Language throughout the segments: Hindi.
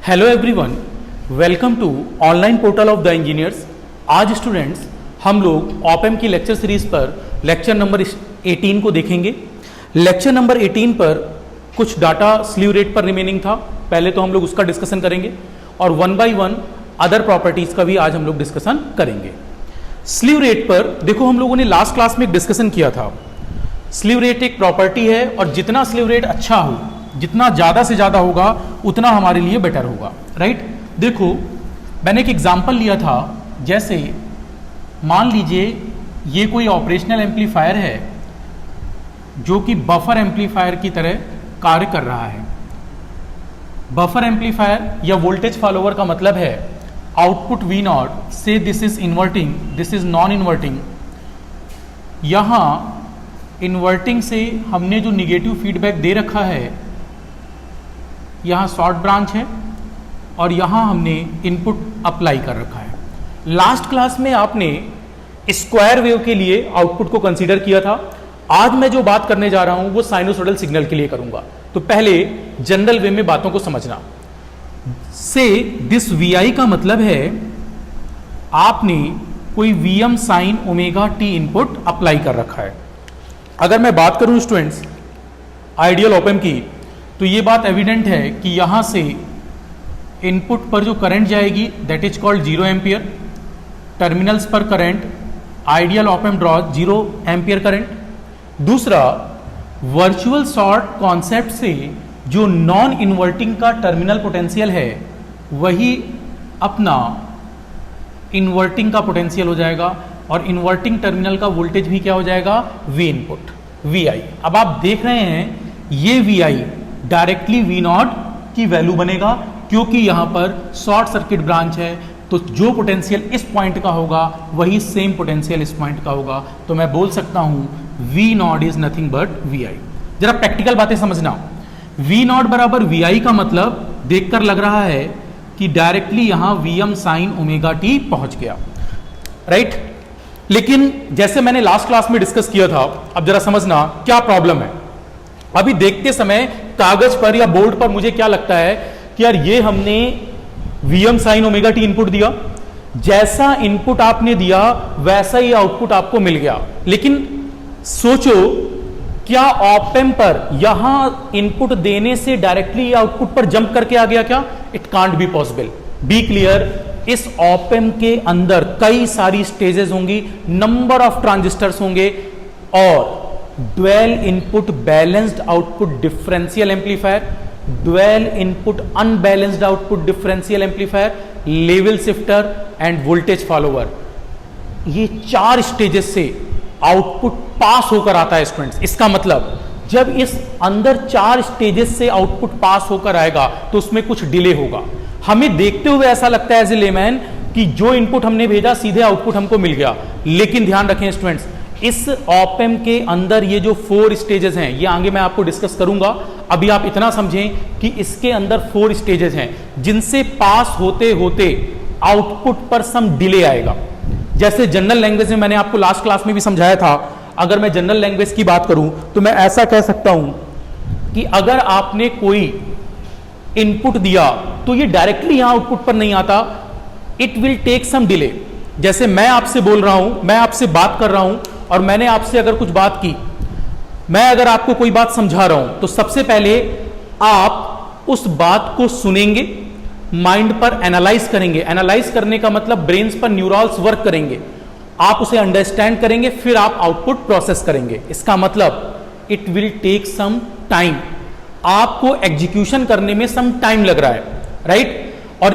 Hello everyone, welcome to online portal of the engineers. आज स्टूडेंट्स हम लोग ऑपएम की लेक्चर सीरीज पर लेक्चर नंबर 18 को देखेंगे। लेक्चर नंबर 18 पर कुछ डाटा स्लीव रेट पर रिमेनिंग था। पहले तो हम लोग उसका डिस्कशन करेंगे और one by one other properties का भी आज हम लोग डिस्कशन करेंगे। स्लीव रेट पर देखो, हम लोगों ने लास्ट क्लास में एक डिस्कशन किया था। स्लीव रेट एक प्रॉपर्टी है और जितना स्लीव रेट अच्छा हो, जितना ज़्यादा से ज़्यादा होगा उतना हमारे लिए बेटर होगा, राइट। देखो, मैंने एक एग्जांपल लिया था। जैसे मान लीजिए ये कोई ऑपरेशनल एम्पलीफायर है जो कि बफर एम्पलीफायर की तरह कार्य कर रहा है। बफर एम्पलीफायर या वोल्टेज फॉलोवर का मतलब है आउटपुट वी नॉट से this is inverting, this is non inverting. यहाँ इन्वर्टिंग से हमने जो निगेटिव फीडबैक दे रखा है, यहाँ शॉर्ट ब्रांच है और यहाँ हमने इनपुट अप्लाई कर रखा है। लास्ट क्लास में आपने स्क्वायर वेव के लिए आउटपुट को कंसीडर किया था। आज मैं जो बात करने जा रहा हूं वो साइनोसॉइडल सिग्नल के लिए करूंगा। तो पहले जनरल वे में बातों को समझना। से दिस वी का मतलब है आपने कोई VM sign omega T input apply कर रखा है। अगर मैं बात करूं स्टूडेंट्स आइडियल ऑपएम की, तो ये बात एविडेंट है कि यहां से इनपुट पर जो करंट जाएगी that is called 0 ampere. Terminals पर current ideal op amp draw 0 ampere current. दूसरा, वर्चुअल शॉर्ट कॉन्सेप्ट से जो नॉन इन्वर्टिंग का टर्मिनल पोटेंशियल है वही अपना इन्वर्टिंग का पोटेंशियल हो जाएगा और इन्वर्टिंग टर्मिनल का वोल्टेज भी क्या हो जाएगा, वी इनपुट, वी आई। अब आप देख रहे हैं ये V I directly V not की वैल्यू बनेगा क्योंकि यहां पर शॉर्ट सर्किट ब्रांच है। तो जो पोटेंशियल इस पॉइंट का होगा वही सेम पोटेंशियल इस पॉइंट का होगा। तो मैं बोल सकता हूं V naught is nothing but V I. जरा प्रैक्टिकल बातें समझना। वी नॉट बराबर वी आई का मतलब देखकर लग रहा है कि डायरेक्टली यहां वीएम साइन ओमेगा टी पहुंच गया, राइट। लेकिन जैसे मैंने लास्ट क्लास में डिस्कस किया था, अब जरा समझना क्या प्रॉब्लम है। अभी देखते समय कागज पर या बोर्ड पर मुझे क्या लगता है कि यार ये हमने VM sign omega T input दिया, जैसा इनपुट आपने दिया वैसा ही आउटपुट आपको मिल गया। लेकिन सोचो, क्या ऑपएम पर यहां इनपुट देने से डायरेक्टली आउटपुट पर जंप करके आ गया क्या? It can't be possible. Be clear. इस ऑपएम के अंदर कई सारी स्टेजेस होंगी, नंबर ऑफ ट्रांजिस्टर्स होंगे और dual input balanced output differential amplifier, dual input unbalanced output differential amplifier, level shifter and voltage follower. ये 4 स्टेजेस से आउटपुट पास होकर आता है स्टूडेंट्स। इसका मतलब जब इस अंदर 4 स्टेजेस से आउटपुट पास होकर आएगा तो उसमें कुछ डिले होगा। हमें देखते हुए ऐसा लगता है एज ए लेमैन कि जो इनपुट हमने भेजा सीधे आउटपुट हमको मिल गया। लेकिन ध्यान रखें स्टूडेंट्स, इस ऑपएम के अंदर ये जो 4 स्टेजेस हैं, ये आगे मैं आपको डिस्कस करूंगा। अभी आप इतना समझें कि इसके अंदर 4 स्टेजेस हैं जिनसे पास होते होते आउटपुट पर सम डिले आएगा। जैसे जनरल लैंग्वेज में मैंने आपको लास्ट क्लास में भी समझाया था। अगर मैं जनरल लैंग्वेज की बात करूं तो मैं ऐसा कह सकता हूं कि अगर आपने कोई इनपुट दिया तो ये डायरेक्टली यहां आउटपुट पर नहीं आता, it will take some delay. जैसे मैं आपसे बोल रहा हूं, मैं आपसे बात कर रहा हूं और मैंने आपसे अगर कुछ बात की, मैं अगर आपको कोई बात समझा रहा हूं तो सबसे पहले आप उस बात को सुनेंगे, माइंड पर एनालाइज करेंगे। एनालाइज करने का मतलब ब्रेन्स पर न्यूरॉन्स वर्क करेंगे, आप उसे अंडरस्टैंड करेंगे, फिर आप आउटपुट प्रोसेस करेंगे। इसका मतलब it will take some time. आपको एग्जीक्यूशन करने में सम टाइम लग रहा है, राइट। और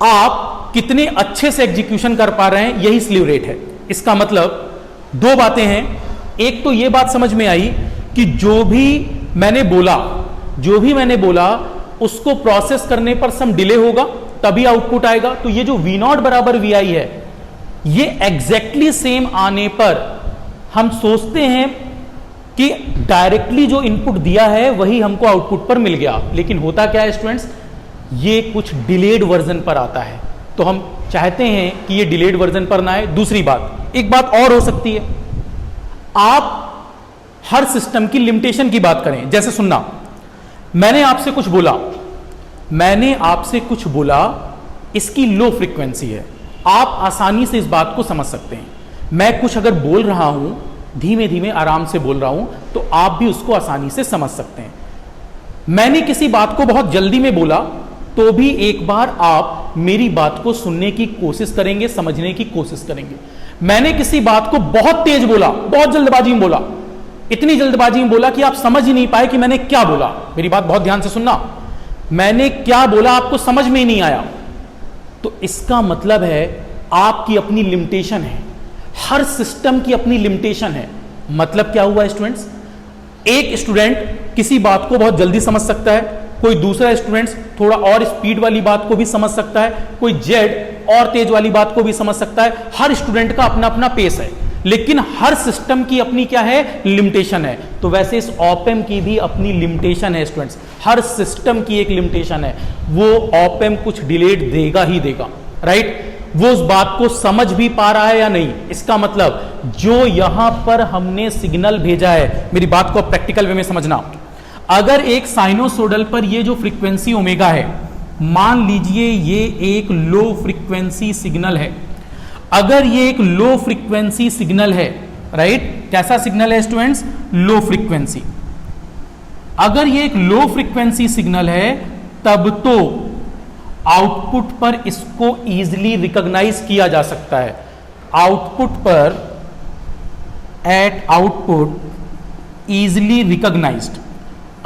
आप कितने अच्छे से एग्जीक्यूशन कर पा रहे हैं यही स्लीव रेट है। इसका मतलब 2 बातें हैं। एक तो यह बात समझ में आई कि जो भी मैंने बोला उसको प्रोसेस करने पर सम डिले होगा तभी आउटपुट आएगा। तो ये जो वी नॉट बराबर वी आई है, ये एग्जैक्टली सेम आने पर हम सोचते हैं कि डायरेक्टली जो इनपुट दिया है वही हमको आउटपुट पर मिल गया। लेकिन होता क्या है स्टूडेंट्स, ये कुछ डिलेड वर्जन पर आता है। तो हम चाहते हैं कि ये डिलेड वर्जन पर ना आए। दूसरी बात, एक बात और हो सकती है, आप हर सिस्टम की लिमिटेशन की बात करें। जैसे सुनना, मैंने आपसे कुछ बोला मैंने आपसे कुछ बोला, इसकी लो फ्रीक्वेंसी है, आप आसानी से इस बात को समझ सकते हैं। मैं कुछ अगर बोल रहा हूं, धीमे धीमे आराम से बोल रहा हूं, तो आप भी उसको आसानी से समझ सकते हैं। मैंने किसी बात को बहुत जल्दी में बोला, तो भी एक बार आप मेरी बात को सुनने की कोशिश करेंगे, समझने की कोशिश करेंगे। मैंने किसी बात को बहुत तेज बोला, बहुत जल्दबाजी में बोला, इतनी जल्दबाजी में बोला कि आप समझ ही नहीं पाए कि मैंने क्या बोला। मेरी बात बहुत ध्यान से सुनना, मैंने क्या बोला आपको समझ में ही नहीं आया, तो इसका मतलब है आपकी अपनी लिमिटेशन है। हर सिस्टम की अपनी लिमिटेशन है। मतलब क्या हुआ स्टूडेंट्स, एक स्टूडेंट किसी बात को बहुत जल्दी समझ सकता है, कोई दूसरा स्टूडेंट थोड़ा और स्पीड वाली बात को भी समझ सकता है, कोई जेड और तेज वाली बात को भी समझ सकता है। हर स्टूडेंट का अपना अपना पेस है, लेकिन हर सिस्टम की अपनी क्या है, लिमिटेशन है। तो वैसे इस ऑप एम्प की भी अपनी लिमिटेशन है स्टूडेंट्स। हर सिस्टम की एक लिमिटेशन है, वो ऑप एम्प कुछ डिलेड देगा ही देगा, राइट। वो उस बात को समझ भी पा रहा है या नहीं, इसका मतलब जो यहां पर हमने सिग्नल भेजा है, मेरी बात को प्रैक्टिकल वे में समझना। अगर एक साइनोसोडल पर ये जो फ्रीक्वेंसी ओमेगा है, मान लीजिए ये एक लो फ्रीक्वेंसी सिग्नल है। अगर ये एक लो फ्रीक्वेंसी सिग्नल है, राइट, कैसा सिग्नल है स्टूडेंट्स, लो फ्रीक्वेंसी। अगर ये एक लो फ्रीक्वेंसी सिग्नल है, तब तो आउटपुट पर इसको इजीली रिकॉग्नाइज किया जा सकता है। आउटपुट पर, एट आउटपुट इजीली रिकॉग्नाइज्ड,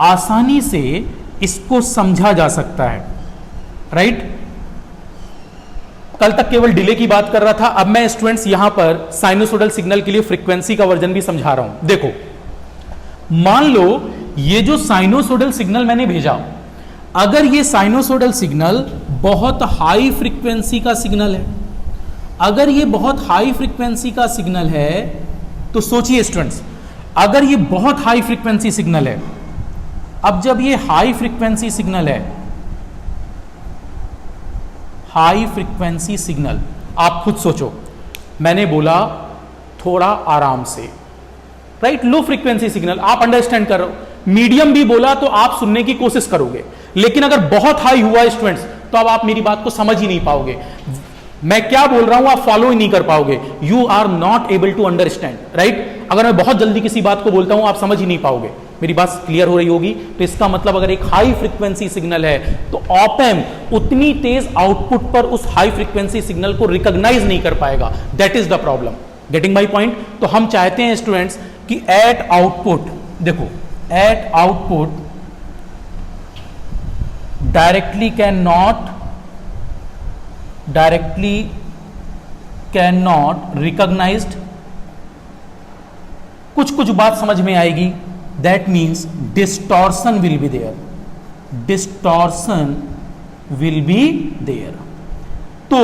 आसानी से इसको समझा जा सकता है, राइट। कल तक केवल डिले की बात कर रहा था, अब मैं स्टूडेंट्स यहां पर साइनोसोडल सिग्नल के लिए फ्रीक्वेंसी का वर्जन भी समझा रहा हूं। देखो, मान लो ये जो साइनोसोडल सिग्नल मैंने भेजा, अगर ये साइनोसोडल सिग्नल बहुत हाई फ्रीक्वेंसी का सिग्नल है, अगर ये बहुत हाई फ्रीक्वेंसी का सिग्नल है, तो सोचिए स्टूडेंट्स, अगर ये बहुत हाई फ्रीक्वेंसी सिग्नल है, अब जब ये हाई फ्रीक्वेंसी सिग्नल है, हाई फ्रीक्वेंसी सिग्नल, आप खुद सोचो, मैंने बोला थोड़ा आराम से, राइट। लो फ्रीक्वेंसी सिग्नल आप अंडरस्टैंड कर रहे हो, मीडियम भी बोला तो आप सुनने की कोशिश करोगे, लेकिन अगर बहुत हाई हुआ स्टूडेंट्स, तो अब आप मेरी बात को समझ ही नहीं पाओगे। मैं क्या बोल रहा हूं आप फॉलो ही नहीं कर पाओगे, you are not able to understand, right. अगर मैं बहुत जल्दी किसी बात को बोलता हूं आप समझ ही नहीं पाओगे, मेरी बात क्लियर हो रही होगी। तो इसका मतलब अगर एक हाई फ्रीक्वेंसी सिग्नल है, तो ऑप एम्प उतनी तेज आउटपुट पर उस हाई फ्रीक्वेंसी सिग्नल को रिकॉग्नाइज नहीं कर पाएगा। That is the problem. Getting my point. तो हम चाहते हैं स्टूडेंट्स कि एट आउटपुट, देखो at output directly can not recognized, कुछ कुछ बात समझ में आएगी। That means distortion will be there, distortion will be there. तो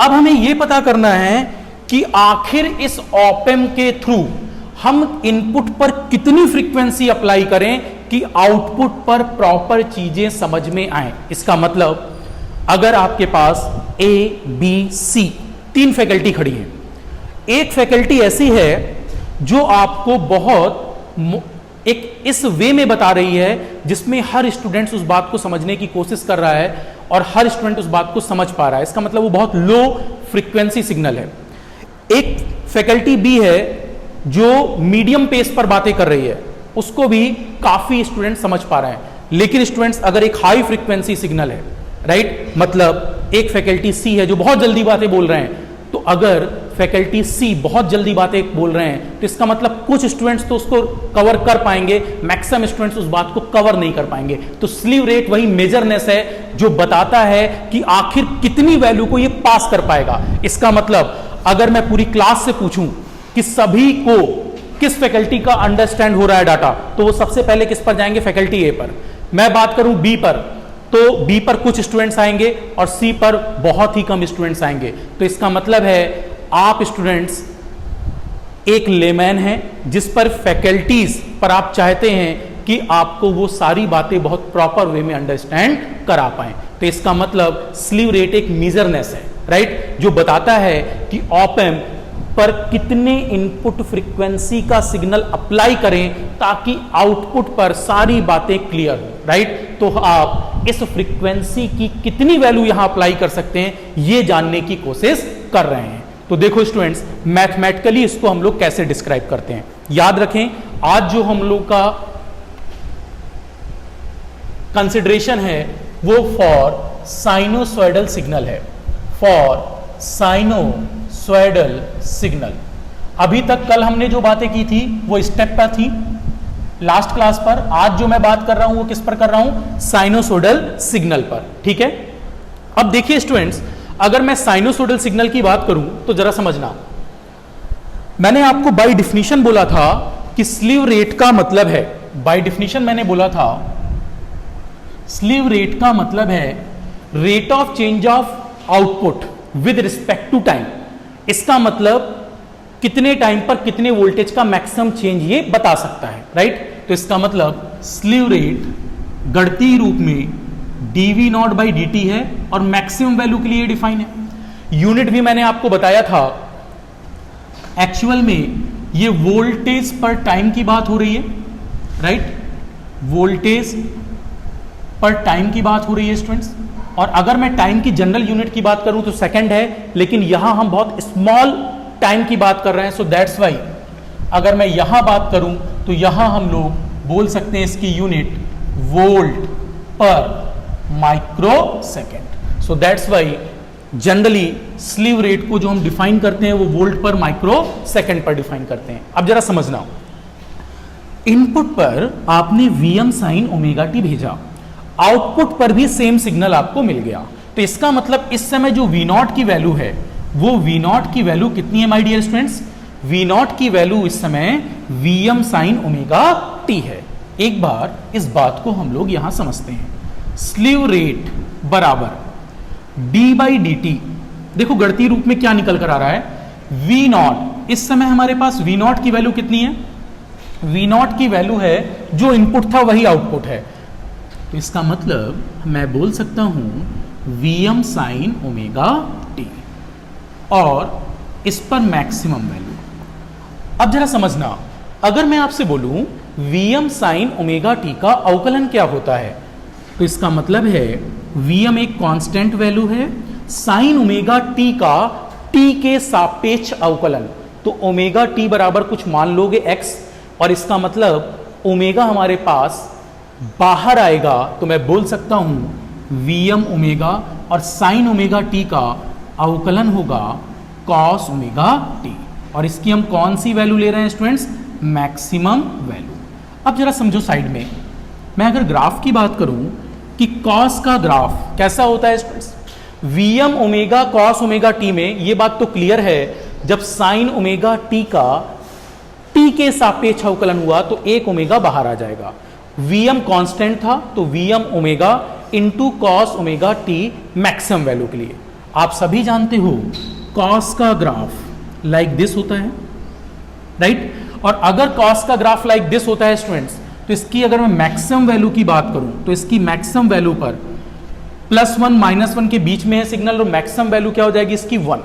अब हमें यह पता करना है कि आखिर इस ऑप एम्प के थ्रू हम इनपुट पर कितनी फ्रीक्वेंसी अप्लाई करें कि आउटपुट पर प्रॉपर चीजें समझ में आए। इसका मतलब अगर आपके पास ए बी सी तीन फैकल्टी खड़ी है, एक फैकल्टी ऐसी है जो आपको बहुत एक इस वे में बता रही है जिसमें हर स्टूडेंट उस बात को समझने की कोशिश कर रहा है और हर स्टूडेंट उस बात को समझ पा रहा है। इसका मतलब वो बहुत लो फ्रीक्वेंसी सिग्नल है। एक फैकल्टी बी है जो मीडियम पेस पर बातें कर रही है, उसको भी काफी स्टूडेंट समझ पा रहे हैं। लेकिन स्टूडेंट्स अगर एक हाई फ्रीक्वेंसी सिग्नल है, राइट, मतलब एक फैकल्टी सी है जो बहुत जल्दी बातें बोल रहे हैं, तो अगर फैकल्टी सी बहुत जल्दी बातें बोल रहे हैं तो इसका मतलब कुछ स्टूडेंट्स तो उसको कवर कर पाएंगे, मैक्सिमम स्टूडेंट्स उस बात को कवर नहीं कर पाएंगे। तो स्लीव रेट वही मेजरनेस है जो बताता है कि आखिर कितनी वैल्यू को ये पास कर पाएगा। इसका मतलब अगर मैं पूरी क्लास से पूछूं कि सभी को किस फैकल्टी का अंडरस्टैंड हो रहा है डाटा, तो वो सबसे पहले किस पर जाएंगे, फैकल्टी ए पर। मैं बात करूं बी पर, तो बी पर कुछ स्टूडेंट्स आएंगे और सी पर बहुत ही कम स्टूडेंट्स आएंगे। तो इसका मतलब है आप स्टूडेंट्स एक लेमैन हैं जिस पर फैकल्टीज पर आप चाहते हैं कि आपको वो सारी बातें बहुत प्रॉपर वे में अंडरस्टैंड करा पाएं। तो इसका मतलब स्लीव रेट एक मेजरनेस है, राइट, जो बताता है कि ऑप एम्प पर कितने इनपुट फ्रीक्वेंसी का सिग्नल अप्लाई करें ताकि आउटपुट पर सारी बातें क्लियर हो। राइट। तो आप इस फ्रीक्वेंसी की कितनी वैल्यू यहां अप्लाई कर सकते हैं ये जानने की कोशिश कर रहे हैं। तो देखो स्टूडेंट्स, मैथमेटिकली इसको हम लोग कैसे डिस्क्राइब करते हैं। याद रखें, आज जो हम लोग का कंसिडरेशन है वो फॉर साइनोसॉइडल सिग्नल है, फॉर साइनोसॉइडल सिग्नल। अभी तक कल हमने जो बातें की थी वो स्टेप पर थी लास्ट क्लास पर। आज जो मैं बात कर रहा हूं वो किस पर कर रहा हूं? साइनोसॉइडल सिग्नल पर। ठीक है, अब देखिए स्टूडेंट्स, अगर मैं साइनोसॉइडल सिग्नल की बात करूं तो जरा समझना, मैंने आपको बाय डिफिनीशन बोला था कि स्लीव रेट का मतलब है, बाय डिफिनीशन मैंने बोला था स्लीव रेट का मतलब है rate of change of output with respect to time. इसका मतलब कितने टाइम पर कितने वोल्टेज का मैक्सिमम चेंज ये बता सकता है, राइट। तो इसका मतलब स्लीव रेट गणितीय रूप में dv नॉट बाई dt है और मैक्सिमम वैल्यू के लिए डिफाइन है। यूनिट भी मैंने आपको बताया था, एक्चुअल में ये वोल्टेज पर टाइम की बात हो रही है, राइट। वोल्टेज पर टाइम की बात हो रही है स्टूडेंट्स, और अगर मैं टाइम की जनरल यूनिट की बात करूं तो सेकंड है, लेकिन यहां हम बहुत स्मॉल टाइम की बात कर रहे हैं। सो दैट्स वाई अगर मैं यहां बात करूं तो यहां हम लोग बोल सकते हैं इसकी यूनिट वोल्ट पर micro second. So that's Y generally slew rate को जो हम डिफाइन करते हैं वो वोल्ट पर माइक्रो सेकेंड पर डिफाइन करते हैं। अब जरा समझना, इनपुट पर आपने वीएम साइन ओमेगा टी भेजा, आउटपुट पर भी सेम सिग्नल आपको मिल गया। तो इसका मतलब इस समय जो वी नॉट की वैल्यू है वो वी नॉट की वैल्यू कितनी है my dear students? V not की वैल्यू इस समय वीएम साइन ओमेगा टी है। एक बार इस बात को हम लोग यहां समझते हैं, स्लीव रेट बराबर डी बाई डी टी। देखो गणितीय रूप में क्या निकल कर आ रहा है, वी नॉट, इस समय हमारे पास वी नॉट की वैल्यू कितनी है? वी नॉट की वैल्यू है जो इनपुट था वही आउटपुट है। तो इसका मतलब मैं बोल सकता हूं वीएम साइन ओमेगा टी और इस पर मैक्सिमम वैल्यू। अब जरा समझना, अगर मैं आपसे बोलूं वीएम साइन ओमेगा टी का अवकलन क्या होता है, तो इसका मतलब है वीएम एक कांस्टेंट वैल्यू है, साइन ओमेगा टी का टी के सापेक्ष अवकलन। तो ओमेगा टी बराबर कुछ मान लोगे एक्स, और इसका मतलब ओमेगा हमारे पास बाहर आएगा, तो मैं बोल सकता हूं वीएम ओमेगा और साइन ओमेगा टी का अवकलन होगा कॉस ओमेगा टी, और इसकी हम कौन सी वैल्यू ले रहे हैं स्टूडेंट्स? Maximum value. अब जरा समझो साइड में, मैं अगर ग्राफ की बात करूं कि कॉस का ग्राफ कैसा होता है students? VM omega cos omega t में ये बात तो क्लियर है, जब साइन ओमेगा टी का टी के सापेक्ष अवकलन हुआ तो एक ओमेगा बाहर आ जाएगा। वीएम कांस्टेंट था तो VM omega into cos omega T maximum value के लिए। आप सभी जानते हो कॉस का ग्राफ लाइक दिस होता है, राइट। और अगर कॉस का ग्राफ लाइक दिस होता है स्टूडेंट्स, तो इसकी अगर मैं मैक्सिमम वैल्यू की बात करूं तो इसकी मैक्सिमम वैल्यू पर +1 -1 के बीच में है सिग्नल, और मैक्सिमम वैल्यू क्या हो जाएगी इसकी 1।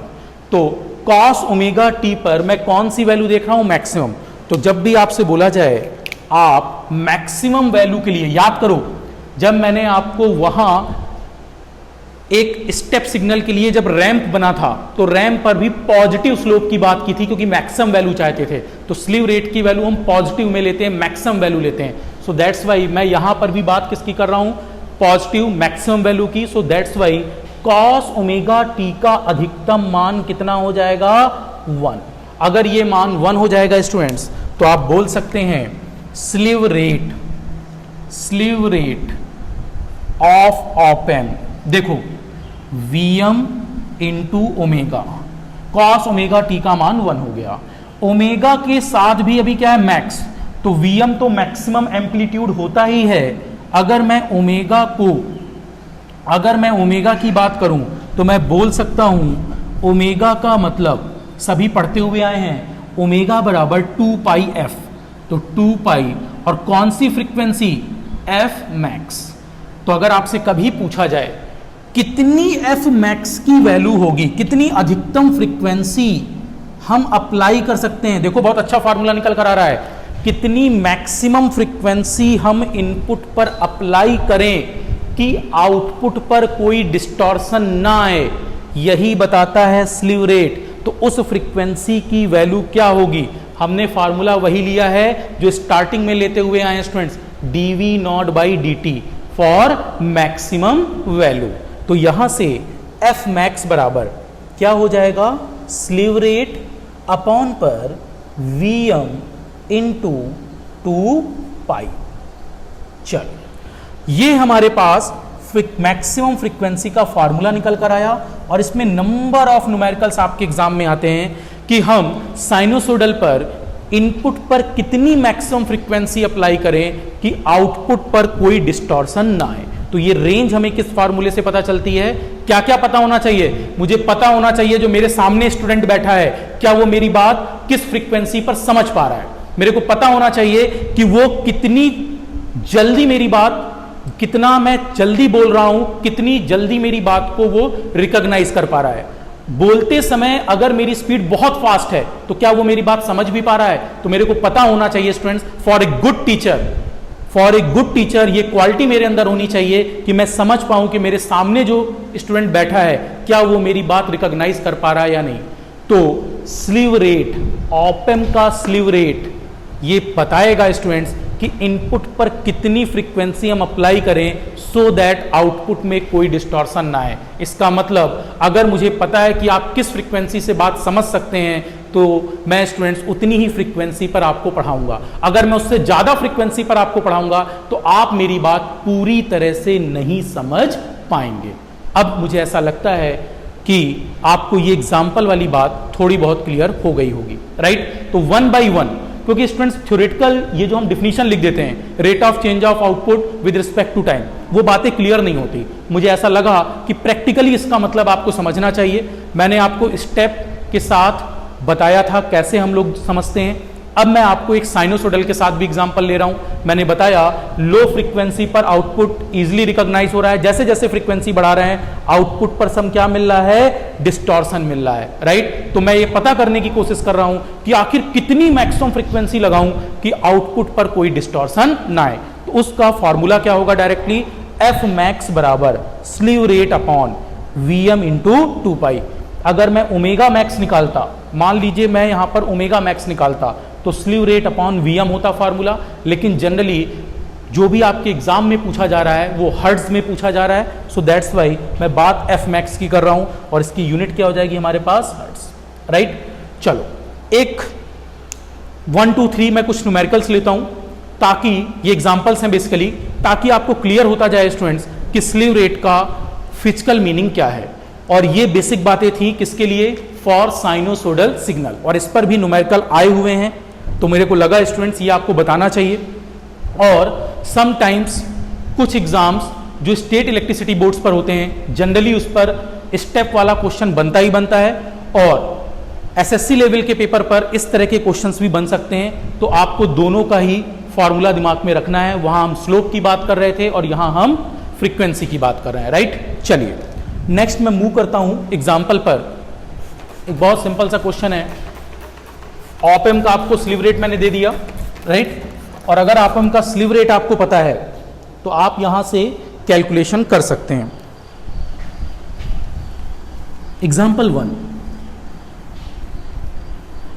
तो कॉस ओमेगा टी पर मैं कौन सी वैल्यू देख रहा हूं? मैक्सिमम। तो जब भी आपसे बोला जाए आप मैक्सिमम वैल्यू के लिए, याद करो जब मैंने आपको वहां एक स्टेप सिग्नल के लिए जब रैंप बना था तो रैंप पर भी पॉजिटिव स्लोप की बात की थी, क्योंकि मैक्सिमम वैल्यू चाहते थे। तो स्लीव रेट की वैल्यू हम पॉजिटिव में लेते हैं, मैक्सिमम वैल्यू लेते हैं। सो दैट्स वाई मैं यहां पर भी बात किसकी कर रहा हूं? पॉजिटिव मैक्सिमम वैल्यू की। सो that's Y cos omega t का अधिकतम मान कितना हो जाएगा? 1। अगर ये मान 1 हो जाएगा स्टूडेंट्स, तो आप बोल सकते हैं slew rate of op amp, देखो Vm into omega, cos omega t का मान 1 हो गया। ओमेगा के साथ भी अभी क्या है? मैक्स। तो Vm तो मैक्सिमम एम्पलीट्यूड होता ही है। अगर मैं ओमेगा की बात करूं तो मैं बोल सकता हूं ओमेगा का मतलब सभी पढ़ते हुए आए हैं, ओमेगा बराबर 2 पाई एफ। तो 2 पाई और कौन सी फ्रीक्वेंसी? F max. तो अगर आपसे कभी पूछा जाए कितनी एफ मैक्स की वैल्यू होगी, कितनी अधिकतम फ्रीक्वेंसी हम अप्लाई कर सकते हैं, देखो बहुत अच्छा फार्मूला निकल कर आ रहा है, कितनी मैक्सिमम फ्रीक्वेंसी हम इनपुट पर अप्लाई करें कि आउटपुट पर कोई डिस्टॉर्शन ना आए, यही बताता है स्लीव रेट। तो उस फ्रीक्वेंसी की वैल्यू क्या होगी? हमने फार्मूला वही लिया है जो स्टार्टिंग में लेते हुए आए students, dV0/dt for maximum value. तो यहां से एफ मैक्स बराबर क्या हो जाएगा? स्लीव रेट अपॉन पर Vm इंटू 2π। चलो, ये हमारे पास मैक्सिमम फ्रीक्वेंसी का फॉर्मूला निकल कर आया। और इसमें नंबर ऑफ न्यूमेरिकल्स आपके एग्जाम में आते हैं कि हम साइनोसोडल पर इनपुट पर कितनी मैक्सिमम फ्रीक्वेंसी अप्लाई करें कि आउटपुट पर कोई डिस्टॉर्शन ना आए। तो ये रेंज हमें किस फार्मूले से पता चलती है? क्या क्या पता होना चाहिए? मुझे पता होना चाहिए जो मेरे सामने स्टूडेंट बैठा है क्या वो मेरी बात किस फ्रीक्वेंसी पर समझ पा रहा है। मेरे को पता होना चाहिए कि वो कितनी जल्दी मेरी बात, कितना मैं जल्दी बोल रहा हूं, कितनी जल्दी मेरी बात को वो रिकॉग्नाइज कर पा रहा है। बोलते समय अगर मेरी स्पीड बहुत फास्ट है तो क्या वो मेरी बात समझ भी पा रहा है? तो मेरे को पता होना चाहिए students, for a good teacher ये क्वालिटी मेरे अंदर होनी चाहिए कि मैं समझ पाऊं कि मेरे सामने जो स्टूडेंट बैठा है क्या वो मेरी बात रिकॉग्नाइज कर पा रहा है या नहीं। तो स्लीव रेट, ऑप-एम्प का स्लीव रेट ये बताएगा स्टूडेंट्स कि इनपुट पर कितनी फ्रीक्वेंसी हम अप्लाई करें सो दैट आउटपुट में कोई डिस्टॉर्शन ना आए। इसका मतलब अगर मुझे पता है कि आप किस फ्रीक्वेंसी से बात समझ सकते हैं तो मैं स्टूडेंट्स उतनी ही फ्रीक्वेंसी पर आपको पढ़ाऊंगा। अगर मैं उससे ज्यादा फ्रीक्वेंसी पर आपको पढ़ाऊंगा तो आप मेरी बात पूरी तरह से नहीं समझ पाएंगे। अब मुझे ऐसा लगता है कि आपको ये एग्जाम्पल वाली बात थोड़ी बहुत क्लियर हो गई होगी, राइट। तो 1 by 1, क्योंकि स्टूडेंट्स थ्योरेटिकल ये जो हम डिफिनीशन लिख देते हैं, rate of change of output with respect to time, वो बातें क्लियर नहीं होती। मुझे ऐसा लगा कि प्रैक्टिकली इसका मतलब आपको समझना चाहिए। मैंने आपको स्टेप के साथ बताया था कैसे हम लोग समझते हैं। अब मैं आपको एक साइनोसोडल के साथ भी एग्जांपल ले रहा हूं। मैंने बताया लो फ्रीक्वेंसी पर आउटपुट इजीली रिकॉग्नाइज हो रहा है, जैसे जैसे फ्रीक्वेंसी बढ़ा रहे हैं आउटपुट पर सम क्या मिल रहा है? डिस्टॉर्शन मिल रहा है, राइट। तो मैं ये पता करने की कोशिश कर रहा हूं कि आखिर कितनी मैक्सिमम फ्रीक्वेंसी लगाऊं कि आउटपुट पर कोई डिस्टॉर्शन ना आए। तो उसका फॉर्मूला क्या होगा? डायरेक्टली एफ मैक्स बराबर slew rate upon Vm into 2π। अगर मैं ओमेगा मैक्स निकालता, मान लीजिए मैं यहां पर ओमेगा मैक्स निकालता तो स्लीव रेट अपॉन Vm होता फार्मूला। लेकिन जनरली जो भी आपके एग्जाम में पूछा जा रहा है वो हर्ट्ज में पूछा जा रहा है, सो दैट्स वाई मैं बात एफ मैक्स की कर रहा हूं और इसकी यूनिट क्या हो जाएगी हमारे पास? Hertz, right. चलो एक 1 2 3 मैं कुछ न्यूमेरिकल्स लेता हूं ताकि ये एग्जाम्पल्स हैं बेसिकली, ताकि आपको क्लियर होता जाए स्टूडेंट्स कि स्लीव रेट का फिजिकल मीनिंग क्या है। और ये बेसिक बातें थी किसके लिए? फॉर साइनोसोडल सिग्नल, और इस पर भी न्यूमेरिकल आए हुए हैं तो मेरे को लगा स्टूडेंट्स ये आपको बताना चाहिए। और समटाइम्स कुछ एग्जाम्स जो स्टेट इलेक्ट्रिसिटी बोर्ड्स पर होते हैं जनरली उस पर स्टेप वाला क्वेश्चन बनता ही बनता है, और एसएससी लेवल के पेपर पर इस तरह के क्वेश्चंस भी बन सकते हैं। तो आपको दोनों का ही फॉर्मूला दिमाग में रखना है। वहां हम स्लोप की बात कर रहे थे और यहां हम फ्रीक्वेंसी की बात कर रहे हैं, राइट। चलिए नेक्स्ट मैं मूव करता हूं एग्जाम्पल पर। एक बहुत सिंपल सा क्वेश्चन है। ऑप-एम्प का आपको स्लीव रेट मैंने दे दिया, राइट। और अगर ऑप-एम्प का स्लीव रेट आपको पता है तो आप यहां से कैलकुलेशन कर सकते हैं। एग्जाम्पल 1,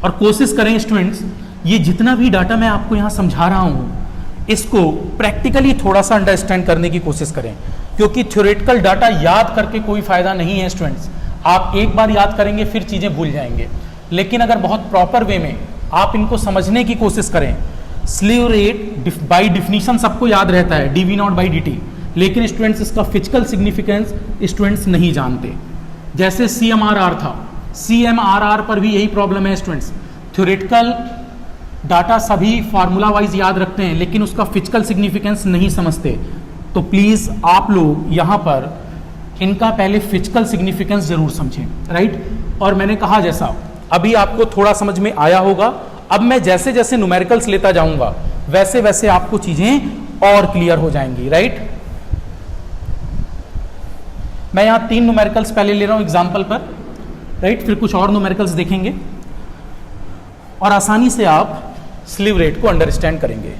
और कोशिश करें स्टूडेंट्स ये जितना भी डाटा मैं आपको यहां समझा रहा हूं इसको प्रैक्टिकली थोड़ा सा अंडरस्टैंड करने की कोशिश करें, क्योंकि थ्योरेटिकल डाटा याद करके कोई फायदा नहीं है स्टूडेंट्स। आप एक बार याद करेंगे फिर चीजें भूल जाएंगे, लेकिन अगर बहुत प्रॉपर वे में आप इनको समझने की कोशिश करें। स्लीव रेट बाय डिफिनीशन सबको याद रहता है dV0/dt, लेकिन स्टूडेंट्स इसका फिजिकल सिग्निफिकेंस स्टूडेंट्स नहीं जानते। जैसे CMRR था, CMRR पर भी यही प्रॉब्लम है स्टूडेंट्स। थ्योरेटिकल डाटा सभी फार्मूला वाइज याद रखते हैं लेकिन उसका फिजिकल सिग्निफिकेंस नहीं समझते। तो प्लीज आप लोग यहां पर इनका पहले फिजिकल सिग्निफिकेंस जरूर समझें, राइट। और मैंने कहा जैसा अभी आपको थोड़ा समझ में आया होगा, अब मैं जैसे जैसे न्यूमेरिकल्स लेता जाऊंगा वैसे वैसे आपको चीजें और क्लियर हो जाएंगी, राइट। मैं यहां 3 न्यूमेरिकल्स पहले ले रहा हूं एग्जाम्पल पर, राइट। फिर कुछ और न्यूमेरिकल्स देखेंगे और आसानी से आप स्लीव रेट को अंडरस्टैंड करेंगे।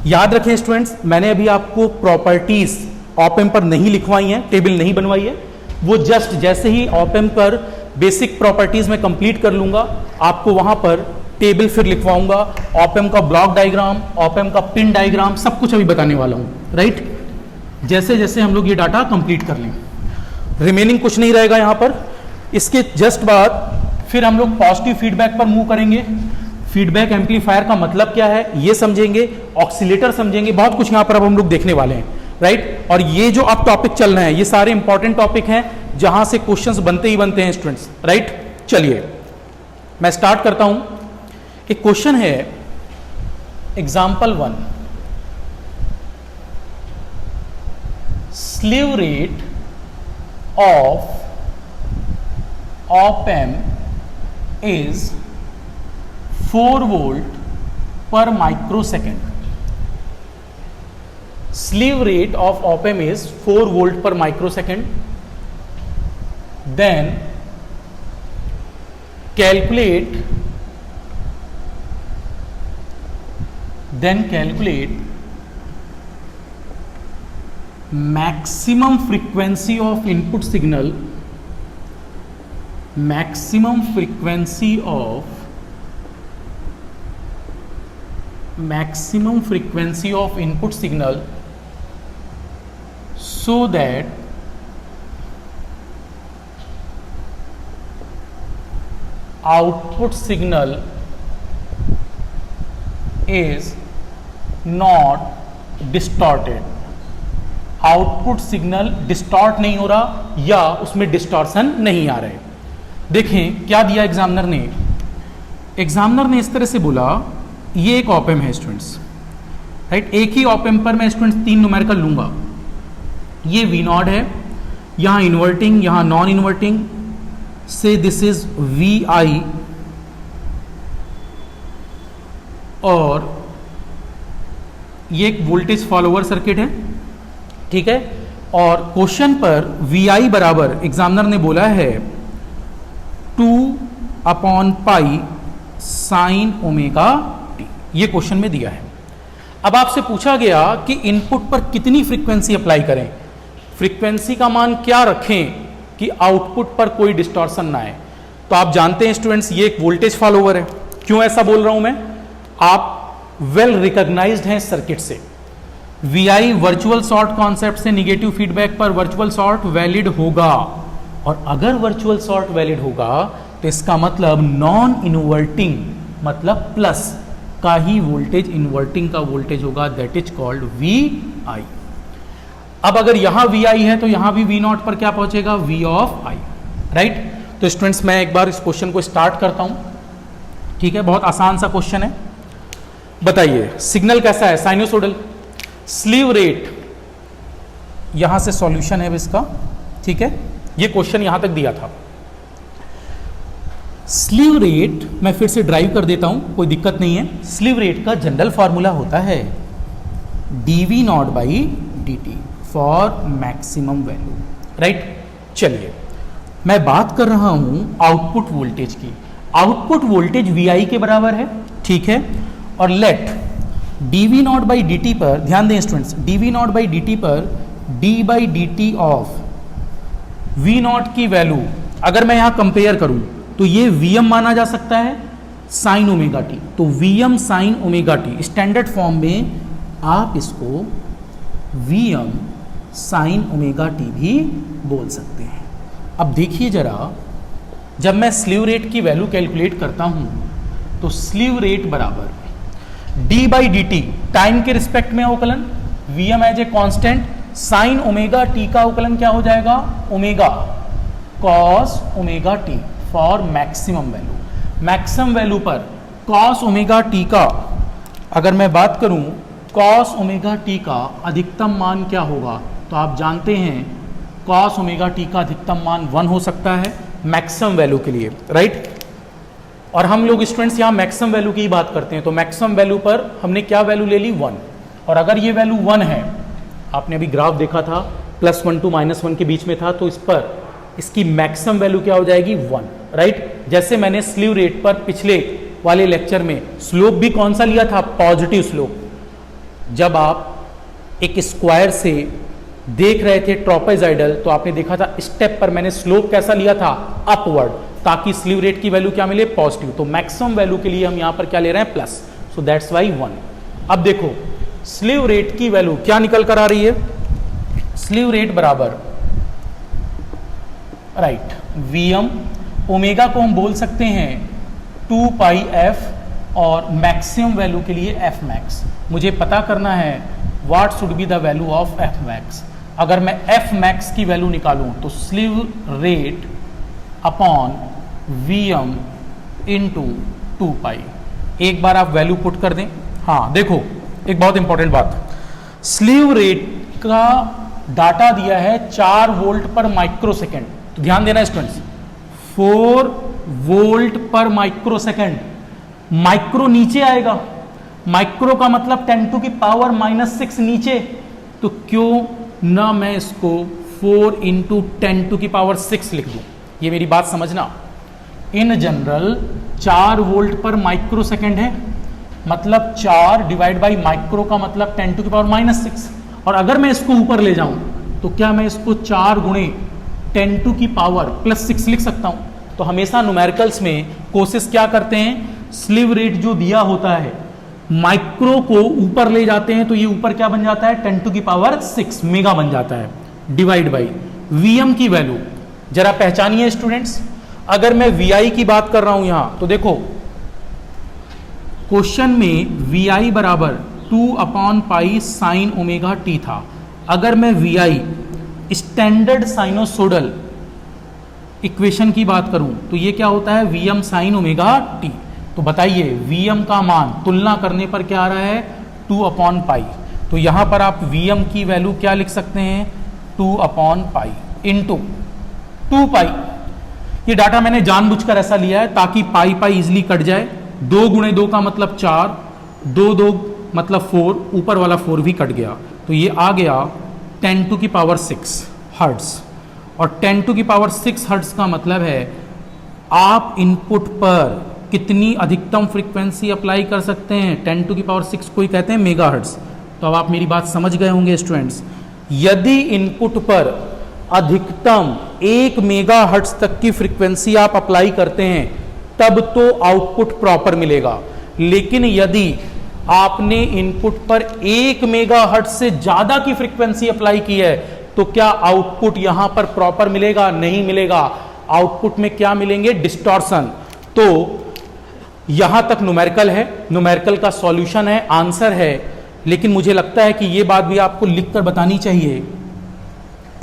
याद रखें स्टूडेंट्स, मैंने अभी आपको प्रॉपर्टीज ऑप-एम्प पर नहीं लिखवाई हैं, टेबल नहीं बनवाई है, वो जस्ट जैसे ही ऑप-एम्प पर बेसिक प्रॉपर्टीज में कंप्लीट कर लूंगा, आपको वहां पर टेबल फिर लिखवाऊंगा, ऑप-एम्प का ब्लॉक डायग्राम, ऑप-एम्प का पिन डायग्राम, सब कुछ अभी बताने वाला हूं, राइट। जैसे जैसे हम लोग ये डाटा कंप्लीट कर लें, रिमेनिंग कुछ नहीं रहेगा यहां पर। इसके जस्ट बाद फिर हम लोग पॉजिटिव फीडबैक पर मूव करेंगे। फीडबैक एम्पलीफायर का मतलब क्या है ये समझेंगे, ऑक्सीलेटर समझेंगे, बहुत कुछ यहां पर अब हम लोग देखने वाले हैं, राइट। और ये जो अब टॉपिक चल रहे हैं ये सारे इंपॉर्टेंट टॉपिक हैं जहां से क्वेश्चंस बनते ही बनते हैं स्टूडेंट्स, राइट। चलिए मैं स्टार्ट करता हूं। एक क्वेश्चन है example 1, slew rate of op-amp is 4 volt पर microsecond. Slew rate of op-amp is 4 volt per microsecond. Then calculate maximum frequency of input signal, maximum frequency of input signal so that output signal is not distorted। Output signal distort नहीं हो रहा या उसमें डिस्टॉर्शन नहीं आ रहे। देखें क्या दिया एग्जामिनर ने। एग्जामिनर ने इस तरह से बोला, ये एक ऑप-एम्प है स्टूडेंट्स, राइट। एक ही ऑप-एम्प पर मैं स्टूडेंट्स 3 न्यूमेरिकल लूंगा। ये V0 है, यहां इन्वर्टिंग, यहां नॉन इन्वर्टिंग, से दिस इज VI, और ये एक वोल्टेज फॉलोअर सर्किट है, ठीक है। और क्वेश्चन पर VI बराबर एग्जामिनर ने बोला है 2/π साइन ओमेगा टी, ये क्वेश्चन में दिया है। अब आपसे पूछा गया कि इनपुट पर कितनी फ्रीक्वेंसी अप्लाई करें, फ्रीक्वेंसी का मान क्या रखें कि आउटपुट पर कोई डिस्टॉर्शन ना आए। तो आप जानते हैं स्टूडेंट्स ये एक वोल्टेज फॉलोअर है। क्यों ऐसा बोल रहा हूं मैं, आप वेल रिकॉग्नाइज्ड हैं सर्किट से। VI वर्चुअल शॉर्ट कॉन्सेप्ट से निगेटिव फीडबैक पर वर्चुअल शॉर्ट वैलिड होगा, और अगर वर्चुअल शॉर्ट वैलिड होगा तो इसका मतलब नॉन इन्वर्टिंग मतलब प्लस का ही वोल्टेज इन्वर्टिंग का वोल्टेज होगा, दैट इज कॉल्ड VI। अब अगर यहां VI है तो यहां भी V0 पर क्या पहुंचेगा, V ऑफ I, राइट। तो स्टूडेंट्स मैं एक बार इस क्वेश्चन को स्टार्ट करता हूं, ठीक है। बहुत आसान सा क्वेश्चन है। बताइए सिग्नल कैसा है, साइनोसोडल। स्लीव रेट, यहां से सॉल्यूशन है इसका, ठीक है। ये क्वेश्चन यहां तक दिया था। स्लीव रेट मैं फिर से ड्राइव कर देता हूं, कोई दिक्कत नहीं है। स्लीव रेट का जनरल फॉर्मूला होता है dV0/dt for maximum value, right. चलिए मैं बात कर रहा हूं आउटपुट वोल्टेज की। आउटपुट वोल्टेज VI के बराबर है, ठीक है। और लेट dV0/dt पर ध्यान दें स्टूडेंट्स, dV0/dt पर d/dt ऑफ V0 की वैल्यू अगर मैं यहां कंपेयर करूं तो ये Vm माना जा सकता है साइन ओमेगा टी। तो Vm sign omega T standard form में आप इसको Vm साइन ओमेगा टी भी बोल सकते हैं। अब देखिए जरा, जब मैं स्लीव रेट की वैल्यू कैलकुलेट करता हूं तो स्लीव रेट बराबर d/dt टाइम के रिस्पेक्ट में अवकलन, Vm as a constant, sine omega t का अवकलन क्या हो जाएगा, omega cos omega t for maximum value. Maximum value पर कॉस ओमेगा टी का अगर मैं बात करूं, कॉस ओमेगा टी का अधिकतम मान क्या होगा, तो आप जानते हैं कॉस ओमेगा टी का अधिकतम मान 1 हो सकता है मैक्सिमम वैल्यू के लिए, राइट। और हम लोग स्टूडेंट्स यहाँ मैक्सिमम वैल्यू की ही बात करते हैं, तो मैक्सिमम वैल्यू पर हमने क्या वैल्यू ले ली, 1। और अगर ये वैल्यू 1 है, आपने अभी ग्राफ देखा था +1 to -1 के बीच में था, तो इस पर इसकी मैक्सिमम वैल्यू क्या हो जाएगी, 1, राइट। जैसे मैंने स्लीव रेट पर पिछले वाले लेक्चर में स्लोप भी कौन सा लिया था? Positive slope. जब आप एक स्क्वायर से देख रहे थे ट्रोपेजॉइडल, तो आपने देखा था स्टेप पर मैंने स्लोप कैसा लिया था? अपवर्ड, ताकि स्लीव रेट की वैल्यू क्या मिले? पॉजिटिव। तो मैक्सिमम वैल्यू के लिए हम यहां पर क्या ले रहे हैं? प्लस। So that's Y 1। अब देखो स्लीव रेट की वैल्यू क्या निकल कर आ रही है? स्लीव रेट बराबर राइट Vm, ओमेगा को हम बोल सकते हैं 2 पाई f और मैक्सिमम वैल्यू के लिए f max। मुझे पता करना है what should be the value of f max। अगर मैं f max की वैल्यू निकालूं तो slew rate upon Vm into 2 पाई। एक बार आप वैल्यू पुट कर दें। हाँ देखो एक बहुत इंपॉर्टेंट बात, स्लीव रेट का डाटा दिया है 4 वोल्ट पर माइक्रो सेकेंड। तो ध्यान देना स्टूडेंट्स, 4 वोल्ट पर माइक्रो सेकेंड। माइक्रो नीचे आएगा, माइक्रो का मतलब 10 टू की पावर -6 नीचे। तो क्यों ना मैं इसको 4 इंटू 10 टू की पावर 6 लिख दूं? ये मेरी बात समझना। इन जनरल 4 वोल्ट पर माइक्रो सेकेंड है, मतलब 4 डिवाइड बाई माइक्रो का मतलब 10 टू की पावर -6। और अगर मैं इसको ऊपर ले जाऊं तो क्या मैं इसको 4 गुणे 10 टू की पावर +6 लिख सकता हूं? तो हमेशा न्यूमेरिकल्स में कोशिश क्या करते हैं, स्लीव रेट जो दिया होता है माइक्रो को ऊपर ले जाते हैं, तो ये ऊपर क्या बन जाता है? 10 टू की पावर 6 मेगा बन जाता है, डिवाइड बाई Vm की वैल्यू जरा पहचानिए स्टूडेंट्स। अगर मैं Vi की बात कर रहा हूं यहां, तो देखो क्वेश्चन में Vi बराबर 2/पाई साइन ओमेगा टी था। अगर मैं Vi स्टैंडर्ड साइनोसोडल इक्वेशन की बात करूं तो ये क्या होता है? Vm sign omega T. तो बताइए Vm का मान तुलना करने पर क्या आ रहा है? 2/पाई। तो यहां पर आप Vm की वैल्यू क्या लिख सकते हैं? 2/पाई इंटू 2 पाई। ये डाटा मैंने जानबूझकर ऐसा लिया है ताकि पाई पाई इजिली कट जाए। 2 गुणे 2 का मतलब 4, 2 2 मतलब 4, ऊपर वाला 4 भी कट गया। तो ये आ गया 10 टू की पावर 6 हर्ट्ज। और 10 टू की पावर 6 हर्ट्ज का मतलब है आप इनपुट पर कितनी अधिकतम फ्रीक्वेंसी अप्लाई कर सकते हैं? 10 टू की पावर 6 को ही कहते हैं मेगा हर्ट्ज। तो अब आप मेरी बात समझ गए होंगे स्टूडेंट्स। यदि इनपुट पर अधिकतम 1 मेगा हर्ट्ज तक की फ्रीक्वेंसी आप अप्लाई करते हैं तब तो आउटपुट प्रॉपर मिलेगा। लेकिन यदि आपने इनपुट पर 1 मेगा हर्ट्ज से ज्यादा की फ्रीक्वेंसी अप्लाई की है तो क्या आउटपुट यहां पर प्रॉपर मिलेगा? नहीं मिलेगा। आउटपुट में क्या मिलेंगे? डिस्टॉर्शन। तो यहां तक न्यूमेरिकल है, न्यूमेरिकल का सॉल्यूशन है, आंसर है। लेकिन मुझे लगता है कि यह बात भी आपको लिखकर बतानी चाहिए।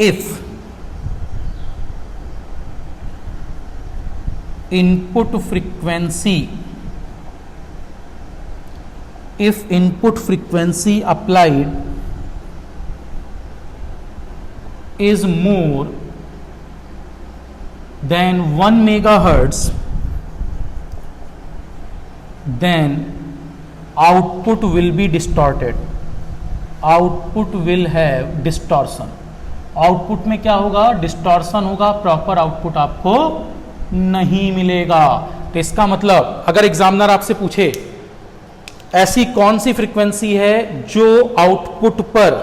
If input frequency applied is more than 1 megahertz, then output will be distorted, output will have distortion। Output में क्या होगा? डिस्टॉर्शन होगा, प्रॉपर आउटपुट आपको नहीं मिलेगा। तो इसका मतलब अगर एग्जामिनर आपसे पूछे ऐसी कौन सी फ्रीक्वेंसी है जो आउटपुट पर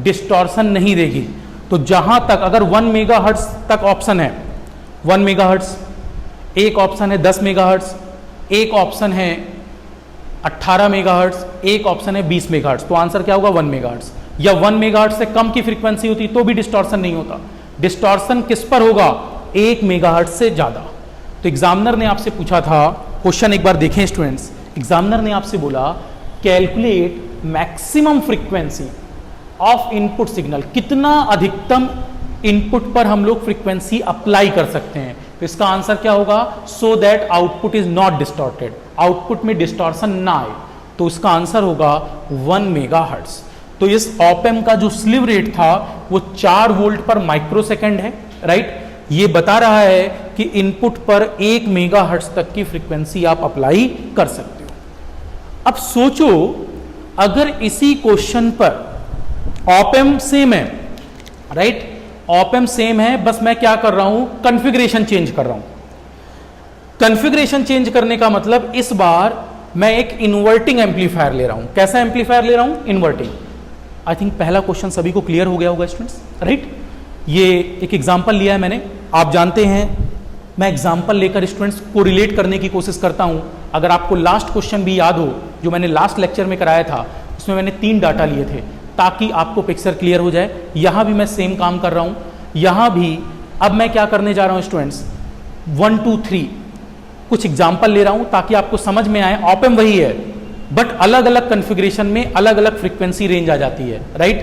डिस्टॉर्शन नहीं देगी, तो जहां तक अगर 1 मेगाहर्ट्ज तक ऑप्शन है, 1 मेगाहर्ट्ज, एक ऑप्शन है 10 मेगाहर्ट्ज, एक ऑप्शन है 18 मेगाहर्ट्ज, एक ऑप्शन है 20 मेगाहर्ट्ज, तो आंसर क्या होगा? 1 मेगाहर्ट्ज। या 1 मेगाहर्ट्ज से कम की फ्रीक्वेंसी होती तो भी डिस्टॉर्शन नहीं होता। डिस्टॉर्शन किस पर होगा? 1 मेगाहर्ट्ज से ज्यादा। तो एग्जामिनर ने आपसे पूछा था, क्वेश्चन एक बार देखें स्टूडेंट्स। एग्जामिनर ने आपसे बोला calculate maximum frequency of input signal, कितना अधिकतम इनपुट पर हम लोग फ्रीक्वेंसी अप्लाई कर सकते हैं। तो इसका आंसर क्या होगा? So that output is not distorted, output में डिस्टॉर्शन ना आए। तो इसका आंसर होगा 1 मेगाहर्ट्ज। तो इस ऑप-एम्प का जो स्लीव रेट था वो 4 वोल्ट पर माइक्रो सेकेंड है, राइट। ये बता रहा है कि इनपुट पर 1 मेगाहर्ट्ज तक की फ्रीक्वेंसी आप अप्लाई कर सकते हो। अब सोचो अगर इसी क्वेश्चन पर ऑप-एम्प सेम है, राइट, ऑप-एम्प सेम है, बस मैं क्या कर रहा हूं? कॉन्फ़िगरेशन चेंज कर रहा हूं। कॉन्फ़िगरेशन चेंज करने का मतलब इस बार मैं एक इन्वर्टिंग एम्पलीफायर ले रहा हूं। कैसा एम्पलीफायर ले रहा हूं? इन्वर्टिंग। आई थिंक पहला क्वेश्चन सभी को क्लियर हो गया होगा स्टूडेंट्स, राइट। ये एक एग्जांपल लिया है मैंने, आप जानते हैं मैं एग्जांपल लेकर स्टूडेंट्स को रिलेट करने की कोशिश करता हूं। अगर आपको लास्ट क्वेश्चन भी याद हो जो मैंने लास्ट लेक्चर में कराया था, उसमें मैंने 3 डाटा लिए थे ताकि आपको पिक्चर क्लियर हो जाए। यहां भी मैं सेम काम कर रहा हूं, यहां भी अब मैं क्या करने जा रहा हूं स्टूडेंट्स, 1 2 3 कुछ एग्जाम्पल ले रहा हूं ताकि आपको समझ में आए। ऑप एम्प वही है बट अलग अलग कॉन्फ़िगरेशन में अलग अलग फ्रीक्वेंसी रेंज आ जाती है, राइट।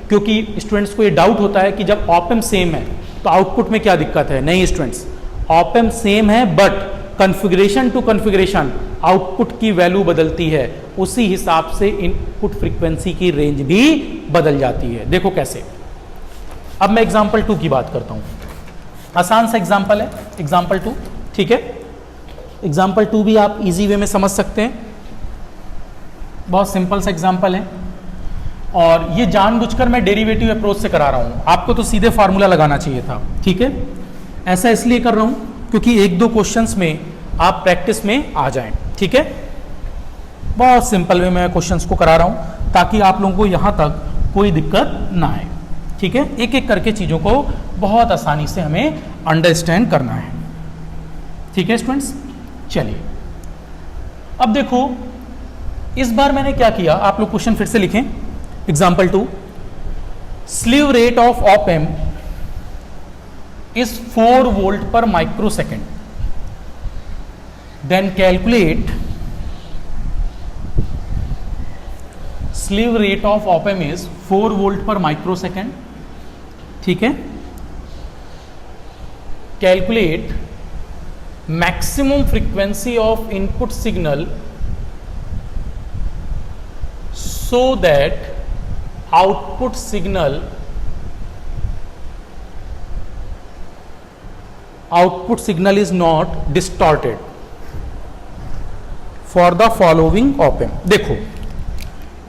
क्योंकि स्टूडेंट्स को ये डाउट होता है कि जब ऑप एम्प सेम है तो आउटपुट में क्या दिक्कत है। नहीं स्टूडेंट्स, ऑप एम्प सेम है but configuration to configuration output की वैल्यू बदलती है, उसी हिसाब से इनपुट फ्रीक्वेंसी की रेंज भी बदल जाती है। देखो कैसे। अब मैं एग्जाम्पल 2 की बात करता हूं। आसान सा एग्जाम्पल है, एग्जाम्पल 2, ठीक है। एग्जाम्पल 2 भी आप इजी वे में समझ सकते हैं, बहुत सिंपल सा एग्जाम्पल है। और ये जानबूझकर मैं डेरिवेटिव अप्रोच से करा रहा हूं, आपको तो सीधे फार्मूला लगाना चाहिए था, ठीक है। ऐसा इसलिए कर रहा हूं क्योंकि 1-2 क्वेश्चंस में आप प्रैक्टिस में आ जाएं, ठीक है। बहुत सिंपल वे में क्वेश्चंस को करा रहा हूं ताकि आप लोगों को यहां तक कोई दिक्कत ना आए, ठीक है। एक एक करके चीजों को बहुत आसानी से हमें अंडरस्टैंड करना है, ठीक है स्टूडेंट्स। चलिए अब देखो, इस बार मैंने क्या किया, आप लोग क्वेश्चन फिर से लिखें। Example 2, slew rate of op amp is 4 volt per microsecond, then calculate slew rate of op amp is 4 volt per microsecond, ठीक है। calculate maximum frequency of input signal so that output signal is not distorted for the following op amp। देखो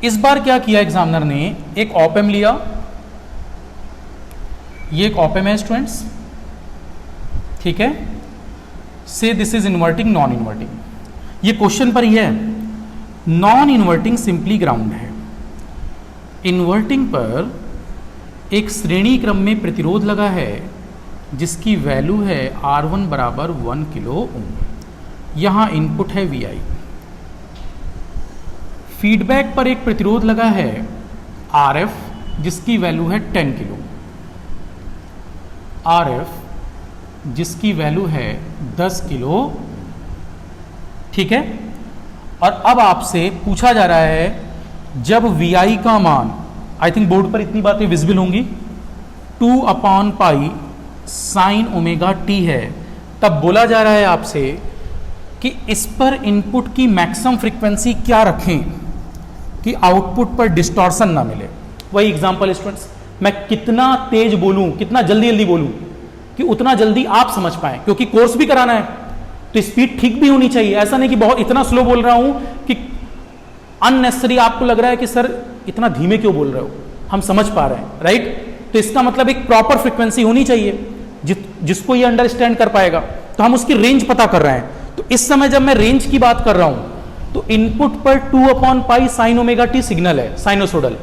इस बार क्या किया एग्जामिनर ने, एक op amp लिया, ये एक op amp है स्टूडेंट्स, ठीक है। से this is inverting non inverting, ये क्वेश्चन पर ही है। नॉन इन्वर्टिंग सिंपली ग्राउंड है, इन्वर्टिंग पर एक श्रेणी क्रम में प्रतिरोध लगा है जिसकी वैल्यू है R1 बराबर 1 किलो ओम। यहाँ इनपुट है VI। फीडबैक पर एक प्रतिरोध लगा है RF जिसकी वैल्यू है 10 किलो, RF जिसकी वैल्यू है 10 किलो, ठीक है। और अब आपसे पूछा जा रहा है जब VI का मान, आई थिंक बोर्ड पर इतनी बातें विजिबल होंगी, 2/पाई साइन ओमेगा टी है, तब बोला जा रहा है आपसे कि इस पर इनपुट की मैक्सिमम फ्रीक्वेंसी क्या रखें कि आउटपुट पर डिस्टॉर्शन ना मिले। वही एग्जांपल स्टूडेंट्स, मैं कितना तेज बोलूं, कितना जल्दी जल्दी बोलूं कि उतना जल्दी आप समझ पाएं, क्योंकि कोर्स भी कराना है तो स्पीड ठीक भी होनी चाहिए। ऐसा नहीं कि बहुत इतना स्लो बोल रहा हूं कि अननेसेसरी आपको लग रहा है कि सर इतना धीमे क्यों बोल रहे हो, हम समझ पा रहे हैं, राइट। तो इसका मतलब एक प्रॉपर फ्रीक्वेंसी होनी चाहिए जिसको ये अंडरस्टैंड कर पाएगा, तो हम उसकी रेंज पता कर रहे हैं। तो इस समय जब मैं रेंज की बात कर रहा हूं तो इनपुट पर 2/पाई साइन ओमेगा टी सिग्नल है, साइनोसोडल।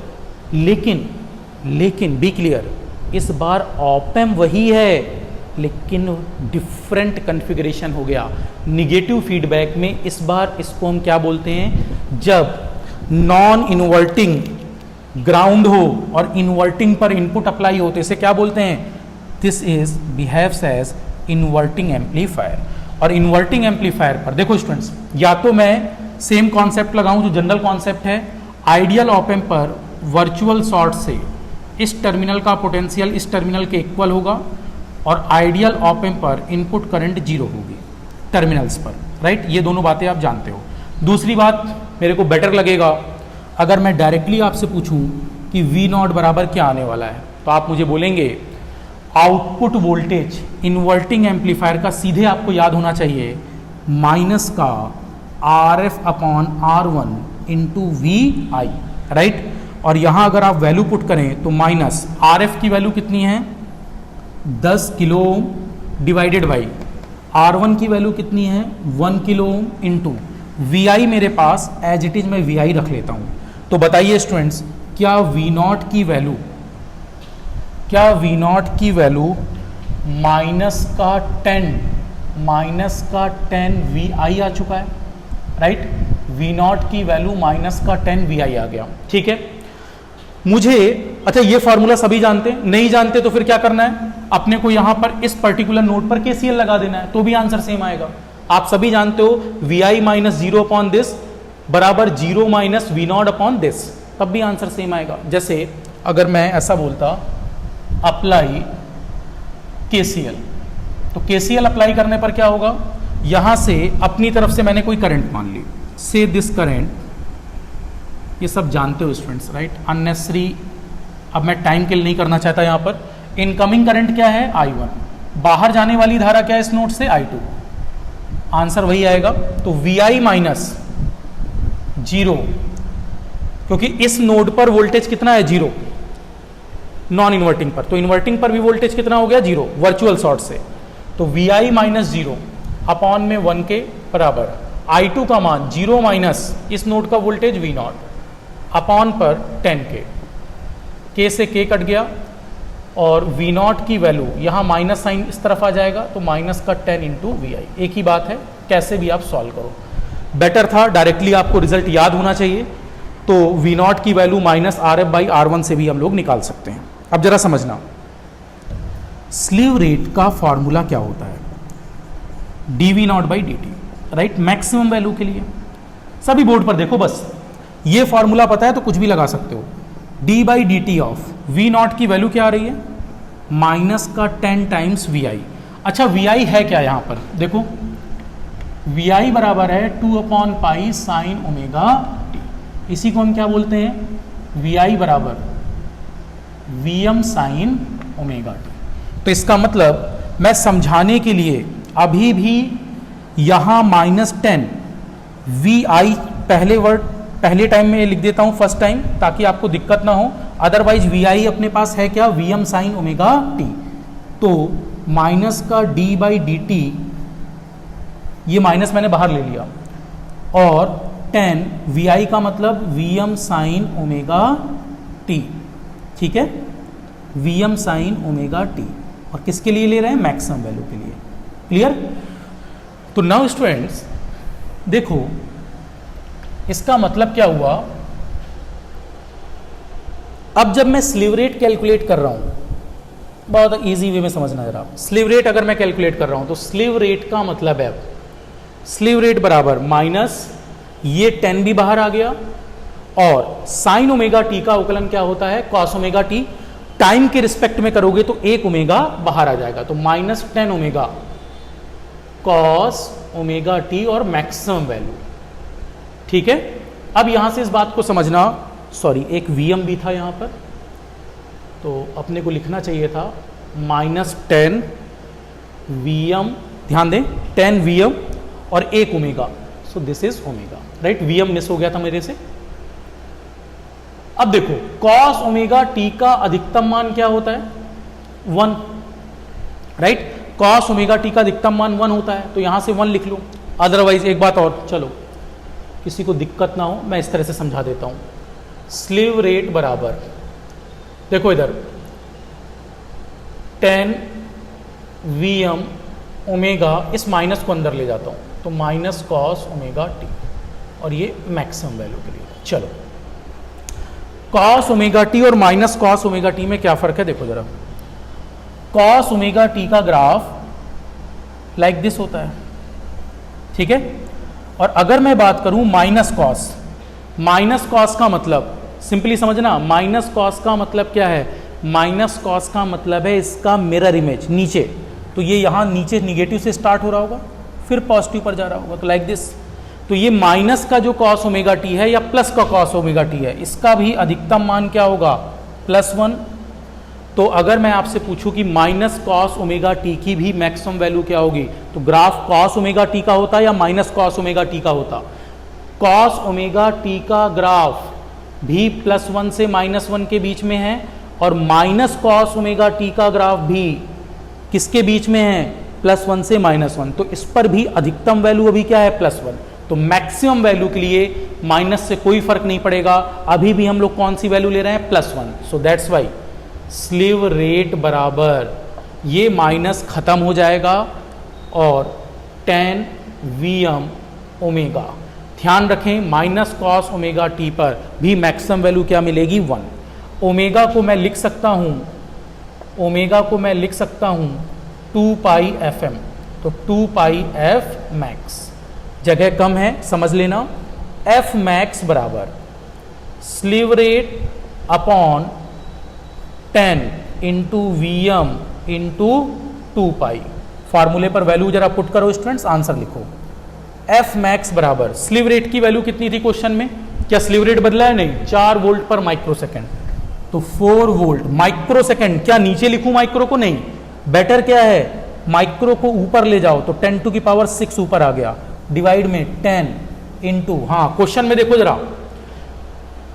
लेकिन बी क्लियर, इस बार ऑप एम्प वही है लेकिन डिफरेंट कॉन्फ़िगरेशन हो गया। निगेटिव फीडबैक में इस बार इसको हम क्या बोलते हैं, जब नॉन इन्वर्टिंग ग्राउंड हो और इन्वर्टिंग पर इनपुट अप्लाई हो तो इसे क्या बोलते हैं, this is behaves as inverting amplifier. और इन्वर्टिंग एम्पलीफायर पर देखो स्टूडेंट्स, या तो मैं सेम कॉन्सेप्ट लगाऊं जो जनरल कॉन्सेप्ट है, आइडियल ऑप एम्प पर वर्चुअल शॉर्ट से इस टर्मिनल का पोटेंशियल इस टर्मिनल के इक्वल होगा और आइडियल ऑप एम्प पर इनपुट करंट 0 होगी टर्मिनल्स पर, राइट। ये दोनों बातें आप जानते हो। दूसरी बात मेरे को बेटर लगेगा अगर मैं डायरेक्टली आपसे पूछूं कि V0 बराबर क्या आने वाला है, तो आप मुझे बोलेंगे आउटपुट वोल्टेज इन्वर्टिंग एम्पलीफायर का सीधे आपको याद होना चाहिए माइनस का RF/R1 इंटू VI, राइट। और यहां अगर आप वैल्यू पुट करें तो माइनस RF की वैल्यू कितनी है 10 किलो डिवाइडेड बाई R1 की वैल्यू कितनी है 1 किलो ओम इंटू VI मेरे पास एज इट इज मैं VI रख लेता हूं। तो बताइए स्टूडेंट्स, क्या V0 की वैल्यू माइनस का 10 VI आ चुका है, राइट? V0 की वैल्यू माइनस का 10 VI आ गया, ठीक है। मुझे अच्छा ये फॉर्मूला सभी जानते हैं, नहीं जानते तो फिर क्या करना है, अपने को यहां पर इस पर्टिकुलर नोड पर KCL लगा देना है, तो भी आंसर सेम आएगा। आप सभी जानते हो VI माइनस 0 अपॉन दिस बराबर 0 माइनस V0 अपॉन दिस, तब भी आंसर सेम आएगा। जैसे अगर मैं ऐसा बोलता अप्लाई KCL, तो KCL अप्लाई करने पर क्या होगा, यहां से अपनी तरफ से मैंने कोई करंट मान ली, से दिस करंट, ये सब जानते हो स्टूडेंट्स, राइट? अननेसेसरी अब मैं टाइम किल नहीं करना चाहता। यहां पर इनकमिंग करंट क्या है I1, बाहर जाने वाली धारा क्या है इस नोड से I2, आंसर वही आएगा। तो VI माइनस 0, क्योंकि इस नोड पर वोल्टेज कितना है 0 नॉन इन्वर्टिंग पर, तो इन्वर्टिंग पर भी वोल्टेज कितना हो गया 0 वर्चुअल शॉर्ट से, तो VI माइनस 0 अपॉन में 1 के बराबर I2 का मान 0 माइनस इस नोड का वोल्टेज V0 अपॉन पर 10 के से K कट गया, और V0 की वैल्यू यहाँ माइनस साइन इस तरफ आ जाएगा, तो माइनस का 10 इंटू VI, एक ही बात है, कैसे भी आप सॉल्व करो। बेटर था डायरेक्टली आपको रिजल्ट याद होना चाहिए, तो V0 की value minus RF by R1 से भी हम लोग निकाल सकते हैं। अब जरा समझना, स्लीव रेट का फॉर्मूला क्या होता है, dV0 by dt, right? Maximum value के लिए सभी बोर्ड पर देखो, बस ये फॉर्मूला पता है तो कुछ भी लगा सकते हो। d by d t of V0 की वैल्यू क्या आ रही है, माइनस का 10 टाइम्स VI। अच्छा VI है क्या यहाँ पर, देखो VI बराबर है 2 upon pi sine omega t, इसी को हम क्या बोलते हैं, VI बराबर Vm साइन ओमेगा t। तो इसका मतलब मैं समझाने के लिए अभी भी यहाँ माइनस 10 VI पहले टाइम में लिख देता हूं, फर्स्ट टाइम, ताकि आपको दिक्कत ना हो। अदरवाइज VI अपने पास है क्या, Vm साइन ओमेगा t, तो माइनस का d बाई डी टी, ये माइनस मैंने बाहर ले लिया, और 10 VI का मतलब Vm साइन ओमेगा t, ठीक है, Vm साइन ओमेगा t, और किसके लिए ले रहे हैं, मैक्सिमम वैल्यू के लिए। क्लियर? तो नाउ स्टूडेंट्स देखो, इसका मतलब क्या हुआ, अब जब मैं स्लीव रेट कैलकुलेट कर रहा हूं, बहुत इजी वे में समझना जरा, स्लीव रेट अगर मैं कैलकुलेट कर रहा हूं तो स्लीव रेट का मतलब है स्लीव रेट बराबर माइनस ये 10 भी बाहर आ गया, और साइन ओमेगा टी का अवकलन क्या होता है, कॉस ओमेगा टी, टाइम के रिस्पेक्ट में करोगे तो 1 ओमेगा बाहर आ जाएगा, तो minus 10 omega cos omega t और मैक्सिमम वैल्यू, ठीक है। अब यहां से इस बात को समझना, सॉरी एक Vm भी था यहां पर, तो अपने को लिखना चाहिए था माइनस 10 Vm, ध्यान दें 10 Vm और 1 omega, so this is omega, right? Vm miss हो गया था मेरे से। अब देखो कॉस ओमेगा टी का अधिकतम मान क्या होता है, 1, राइट? कॉस ओमेगा टी का अधिकतम मान 1 होता है, तो यहां से 1 लिख लो। अदरवाइज एक बात और, चलो किसी को दिक्कत ना हो मैं इस तरह से समझा देता हूं, स्लीव रेट बराबर, देखो इधर 10 Vm ओमेगा, इस माइनस को अंदर ले जाता हूं, तो माइनस कॉस ओमेगा टी, और ये मैक्सिमम वैल्यू के लिए। चलो कॉस ओमेगा टी और माइनस कॉस ओमेगा टी में क्या फर्क है, देखो जरा, कॉस ओमेगा टी का ग्राफ लाइक दिस होता है, ठीक है, और अगर मैं बात करूं माइनस कॉस का मतलब सिंपली समझना, माइनस कॉस का मतलब क्या है, माइनस कॉस का मतलब है इसका मिरर इमेज नीचे, तो ये यहां नीचे निगेटिव से स्टार्ट हो रहा होगा फिर पॉजिटिव पर जा रहा होगा, तो लाइक दिस। तो ये माइनस का जो कॉस ओमेगा टी है या प्लस का कॉस ओमेगा टी है, इसका भी अधिकतम मान क्या होगा, +1। तो अगर मैं आपसे पूछूं कि माइनस कॉस ओमेगा टी की भी मैक्सिमम वैल्यू क्या होगी, तो ग्राफ कॉस ओमेगा टी का होता या माइनस कॉस ओमेगा टी का होता, कॉस ओमेगा टी का ग्राफ भी +1 से -1 के बीच में है, और माइनस कॉस ओमेगा टी का ग्राफ भी किसके बीच में है, +1 से -1, तो इस पर भी अधिकतम वैल्यू अभी क्या है +1, तो मैक्सिमम वैल्यू के लिए माइनस से कोई फर्क नहीं पड़ेगा, अभी भी हम लोग कौन सी वैल्यू ले रहे हैं +1, सो दैट्स वाई स्लीव रेट बराबर ये माइनस खत्म हो जाएगा और 10 Vm ओमेगा। ध्यान रखें माइनस कॉस ओमेगा टी पर भी मैक्सिमम वैल्यू क्या मिलेगी 1। ओमेगा को मैं लिख सकता हूं, ओमेगा को मैं लिख सकता हूं 2 पाई FM, तो 2 पाई F मैक्स, जगह कम है समझ लेना, F मैक्स बराबर slew rate upon 10 into Vm into 2 पाई। फार्मूले पर वैल्यू जरा पुट करो स्टूडेंट्स, आंसर लिखो। F मैक्स बराबर स्लीव रेट की वैल्यू कितनी थी क्वेश्चन में, क्या स्लीव रेट बदला है, नहीं, 4 वोल्ट पर माइक्रो सेकेंड, तो 4 वोल्ट माइक्रो सेकेंड, क्या नीचे लिखूं माइक्रो को, नहीं, बेटर क्या है माइक्रो को ऊपर ले जाओ, तो 10 टू की पावर 6 ऊपर आ गया, डिवाइड में 10 इंटू, हाँ क्वेश्चन में देखो जरा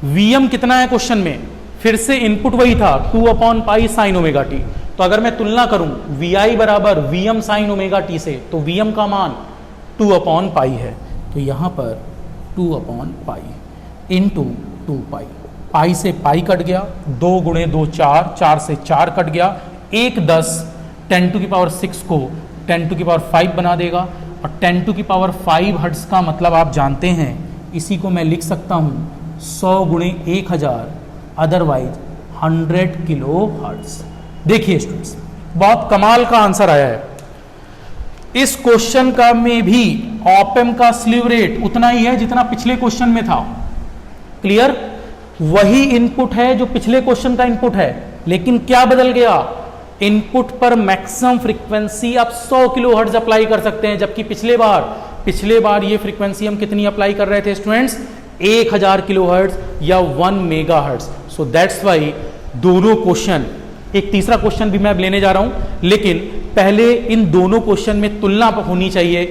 Vm कितना है क्वेश्चन में, फिर से इनपुट वही था 2 upon pi sine omega T, तो अगर मैं तुलना करूं Vi बराबर Vm साइन ओमेगा टी से, तो Vm का मान 2 अपॉन पाई है, तो यहां पर 2 अपॉन पाई इंटू 2 पाई, पाई से पाई कट गया, 2 गुणे 2 4, 4 से 4 कट गया, 1 10, 10 टू की पावर 6 को 10 टू की पावर 5 बना देगा, और 10 टू की पावर 5 हर्ट्ज का मतलब आप जानते हैं, इसी को मैं लिख सकता हूं 100 गुणे 1000, अदरवाइज 100 किलो हर्ट्ज। देखिए स्टूडेंट्स बहुत कमाल का आंसर आया है इस क्वेश्चन का, में भी ऑप-एम्प का स्लीव रेट उतना ही है जितना पिछले क्वेश्चन में था, क्लियर, वही इनपुट है जो पिछले क्वेश्चन का इनपुट है, लेकिन क्या बदल गया, इनपुट पर मैक्सिमम फ्रीक्वेंसी आप 100 किलो हर्ट्ज अप्लाई कर सकते हैं, जबकि पिछले बार ये फ्रीक्वेंसी हम कितनी अप्लाई कर रहे थे स्टूडेंट्स, 1000 किलो हर्ट्ज या 1 mega hertz. So that's Y दोनों क्वेश्चन, एक तीसरा क्वेश्चन भी मैं अब लेने जा रहा हूं, लेकिन पहले इन दोनों क्वेश्चन में तुलना होनी चाहिए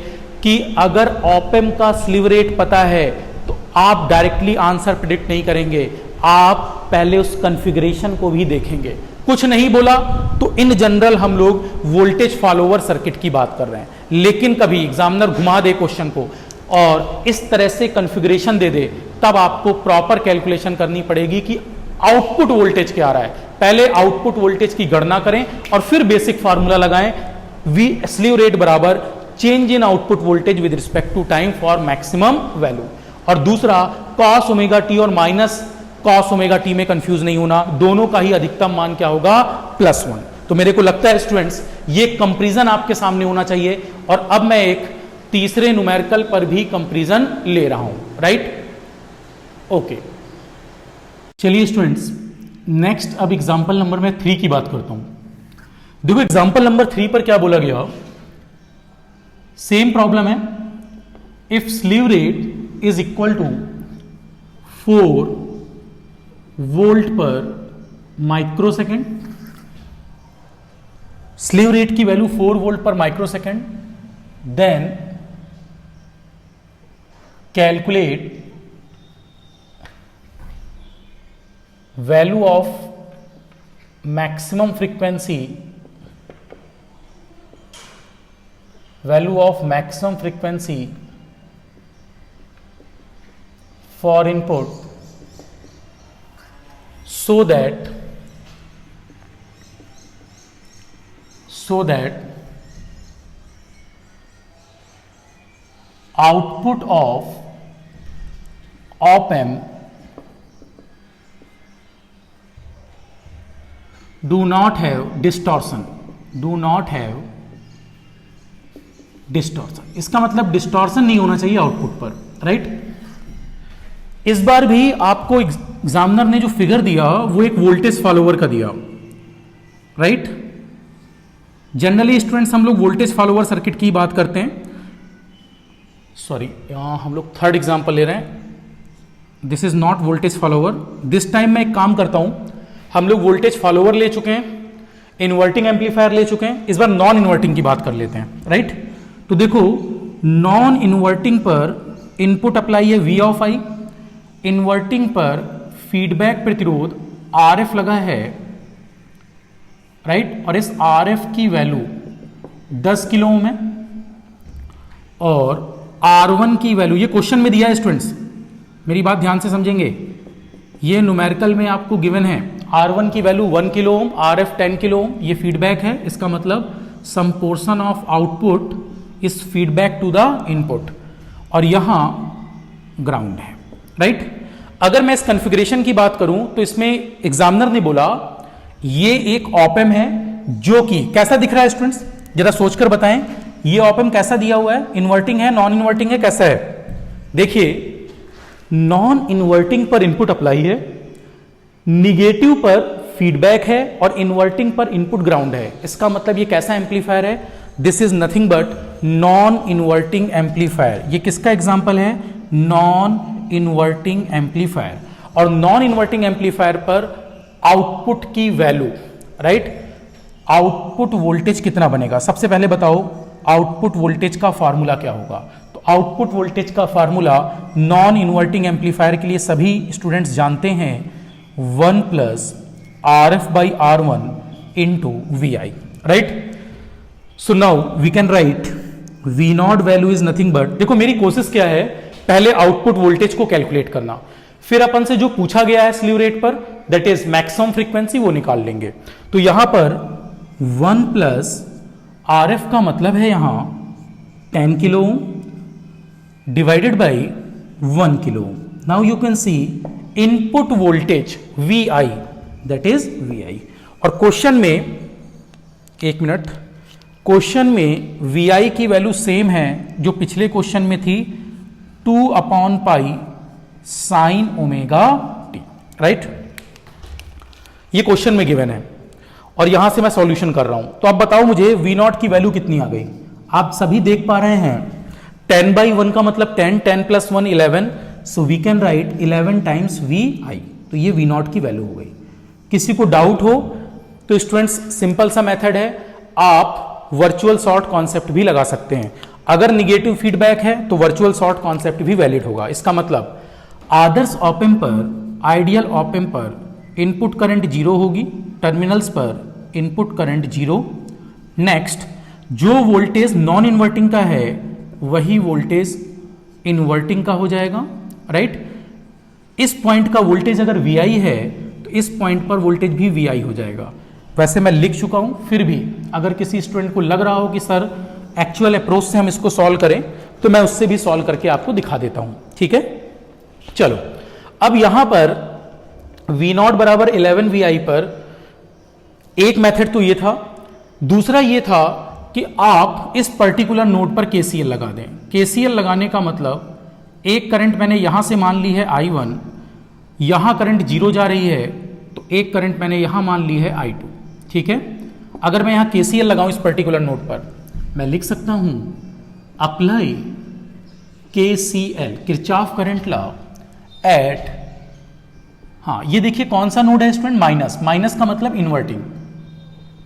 कि अगर ऑप-एम्प का स्लीव रेट पता है तो आप डायरेक्टली आंसर प्रेडिक्ट नहीं करेंगे, आप पहले उस कॉन्फ़िगरेशन को भी देखेंगे। कुछ नहीं बोला तो इन जनरल हम लोग वोल्टेज फॉलोवर सर्किट की बात कर रहे हैं, लेकिन कभी एग्जामिनर घुमा दे क्वेश्चन को और इस तरह से कॉन्फ़िगरेशन दे दे, तब आपको प्रॉपर कैलकुलेशन करनी पड़ेगी कि आउटपुट वोल्टेज क्या आ रहा है। पहले आउटपुट वोल्टेज की गणना करें और फिर बेसिक फार्मूला लगाएं, वी स्लीव रेट बराबर change in output voltage with respect to time for maximum value. और दूसरा कॉस ओमेगा टी और माइनस कॉस ओमेगा टी में कंफ्यूज नहीं होना, दोनों का ही अधिकतम मान क्या होगा +1। तो मेरे को लगता है स्टूडेंट्स ये कंपैरिजन आपके सामने होना चाहिए, और अब मैं एक तीसरे न्यूमेरिकल पर भी कंपैरिजन ले रहा हूं, राइट, ओके। चलिए स्टूडेंट्स नेक्स्ट अब एग्जांपल नंबर मैं 3 की बात करता हूं। देखो एग्जांपल नंबर 3 पर क्या बोला गया, सेम प्रॉब्लम है, if slew rate is equal to 4 volt पर माइक्रो सेकेंड, स्लीव रेट की वैल्यू 4 वोल्ट पर micro second, then calculate value of maximum frequency, for input so that output of op-amp do not have distortion। इसका मतलब डिस्टॉर्शन नहीं होना चाहिए आउटपुट पर, राइट। इस बार भी आपको एग्जामिनर ने जो फिगर दिया वो एक वोल्टेज फॉलोवर का दिया, राइट। जनरली स्टूडेंट्स हम लोग वोल्टेज फॉलोवर सर्किट की बात करते हैं, सॉरी यहां हम लोग थर्ड एग्जांपल ले रहे हैं, this is not voltage follower. This time मैं एक काम करता हूं, हम लोग वोल्टेज फॉलोवर ले चुके हैं, इन्वर्टिंग एम्पलीफायर ले चुके हैं, इस बार नॉन इन्वर्टिंग की बात कर लेते हैं, राइट। तो देखो नॉन इन्वर्टिंग पर इनपुट अप्लाई है V ऑफ I, इन्वर्टिंग पर फीडबैक प्रतिरोध RF लगा है, राइट, और इस RF की वैल्यू 10 किलो ओम है और R1 की वैल्यू, ये क्वेश्चन में दिया है स्टूडेंट्स, मेरी बात ध्यान से समझेंगे, ये न्यूमेरिकल में आपको गिवन है। R1 की value 1 kilo ohm, RF 10 kilo ohm, ये फीडबैक है, इसका मतलब some portion of output is feedback to the input, और यहां ग्राउंड है, राइट। अगर मैं इस कॉन्फ़िगरेशन की बात करूं तो इसमें एग्जामिनर ने बोला ये एक ऑप-एम्प है जो कि कैसा दिख रहा है स्टूडेंट्स, जरा सोचकर बताएं, ये ऑप-एम्प कैसा दिया हुआ है, इन्वर्टिंग है, नॉन इन्वर्टिंग है, कैसा है? देखिए नॉन इन्वर्टिंग पर इनपुट अप्लाई है, निगेटिव पर फीडबैक है और इन्वर्टिंग पर इनपुट ग्राउंड है। इसका मतलब ये कैसा एम्पलीफायर है? This is nothing but non inverting amplifier. ये किसका एग्जांपल है? Non inverting amplifier. और नॉन इन्वर्टिंग एम्पलीफायर पर आउटपुट की वैल्यू, राइट, आउटपुट वोल्टेज कितना बनेगा? सबसे पहले बताओ आउटपुट वोल्टेज का फार्मूला क्या होगा? तो आउटपुट वोल्टेज का फार्मूला नॉन इन्वर्टिंग एम्पलीफायर के लिए सभी स्टूडेंट्स जानते हैं, 1 plus RF/R1 into VI, right. So now we can write V not value is nothing but, देखो मेरी कोशिश क्या है, पहले आउटपुट वोल्टेज को कैलकुलेट करना, फिर अपन से जो पूछा गया है स्लीव रेट पर, दैट इज मैक्सिमम फ्रीक्वेंसी, वो निकाल लेंगे। तो यहां पर 1 प्लस RF का मतलब है यहां 10 kilo ohm divided by 1 kilo ohm. Now you can see input voltage VI, that is VI। और क्वेश्चन में, एक मिनट, क्वेश्चन में VI की वैल्यू सेम है जो पिछले क्वेश्चन में थी, 2/पाई साइन ओमेगा टी, राइट। ये क्वेश्चन में गिवन है और यहां से मैं सॉल्यूशन कर रहा हूं। तो अब बताओ मुझे V नॉट की वैल्यू कितनी आ गई? आप सभी देख पा रहे हैं 10/1 का मतलब 10, 10 + 1 11, so we can write 11 times VI। तो ये V नॉट की वैल्यू हो गई। किसी को डाउट हो तो स्टूडेंट्स सिंपल सा मेथड है, आप वर्चुअल शॉर्ट कॉन्सेप्ट भी लगा सकते हैं। अगर निगेटिव फीडबैक है तो वर्चुअल शॉर्ट कॉन्सेप्ट भी वैलिड होगा। इसका मतलब आदर्श ऑप-एम्प पर, आइडियल ऑप-एम्प पर इनपुट करंट 0 होगी, टर्मिनल्स पर इनपुट करंट 0। नेक्स्ट, जो वोल्टेज नॉन इन्वर्टिंग का है वही वोल्टेज इन्वर्टिंग का हो जाएगा, राइट। इस पॉइंट का वोल्टेज अगर VI है तो इस पॉइंट पर वोल्टेज भी VI हो जाएगा। वैसे मैं लिख चुका हूं, फिर भी अगर किसी स्टूडेंट को लग रहा हो कि सर एक्चुअल अप्रोच से हम इसको सॉल्व करें, तो मैं उससे भी सॉल्व करके आपको दिखा देता हूं, ठीक है। चलो, अब यहां पर V नॉट बराबर 11 VI पर एक मेथड तो ये था, दूसरा ये था कि आप इस पर्टिकुलर नोड पर KCL लगा दें। KCL लगाने का मतलब, एक करंट मैंने यहां से मान ली है I1, यहां करंट 0 जा रही है, तो एक करंट मैंने यहां मान ली है I2, ठीक है। अगर मैं यहां KCL लगाऊं इस पर्टिकुलर नोड पर, मैं लिख सकता हूं apply KCL, Kirchhoff current law at, हाँ ये देखिए कौन सा नोड है स्टूडेंट? माइनस। माइनस का मतलब inverting,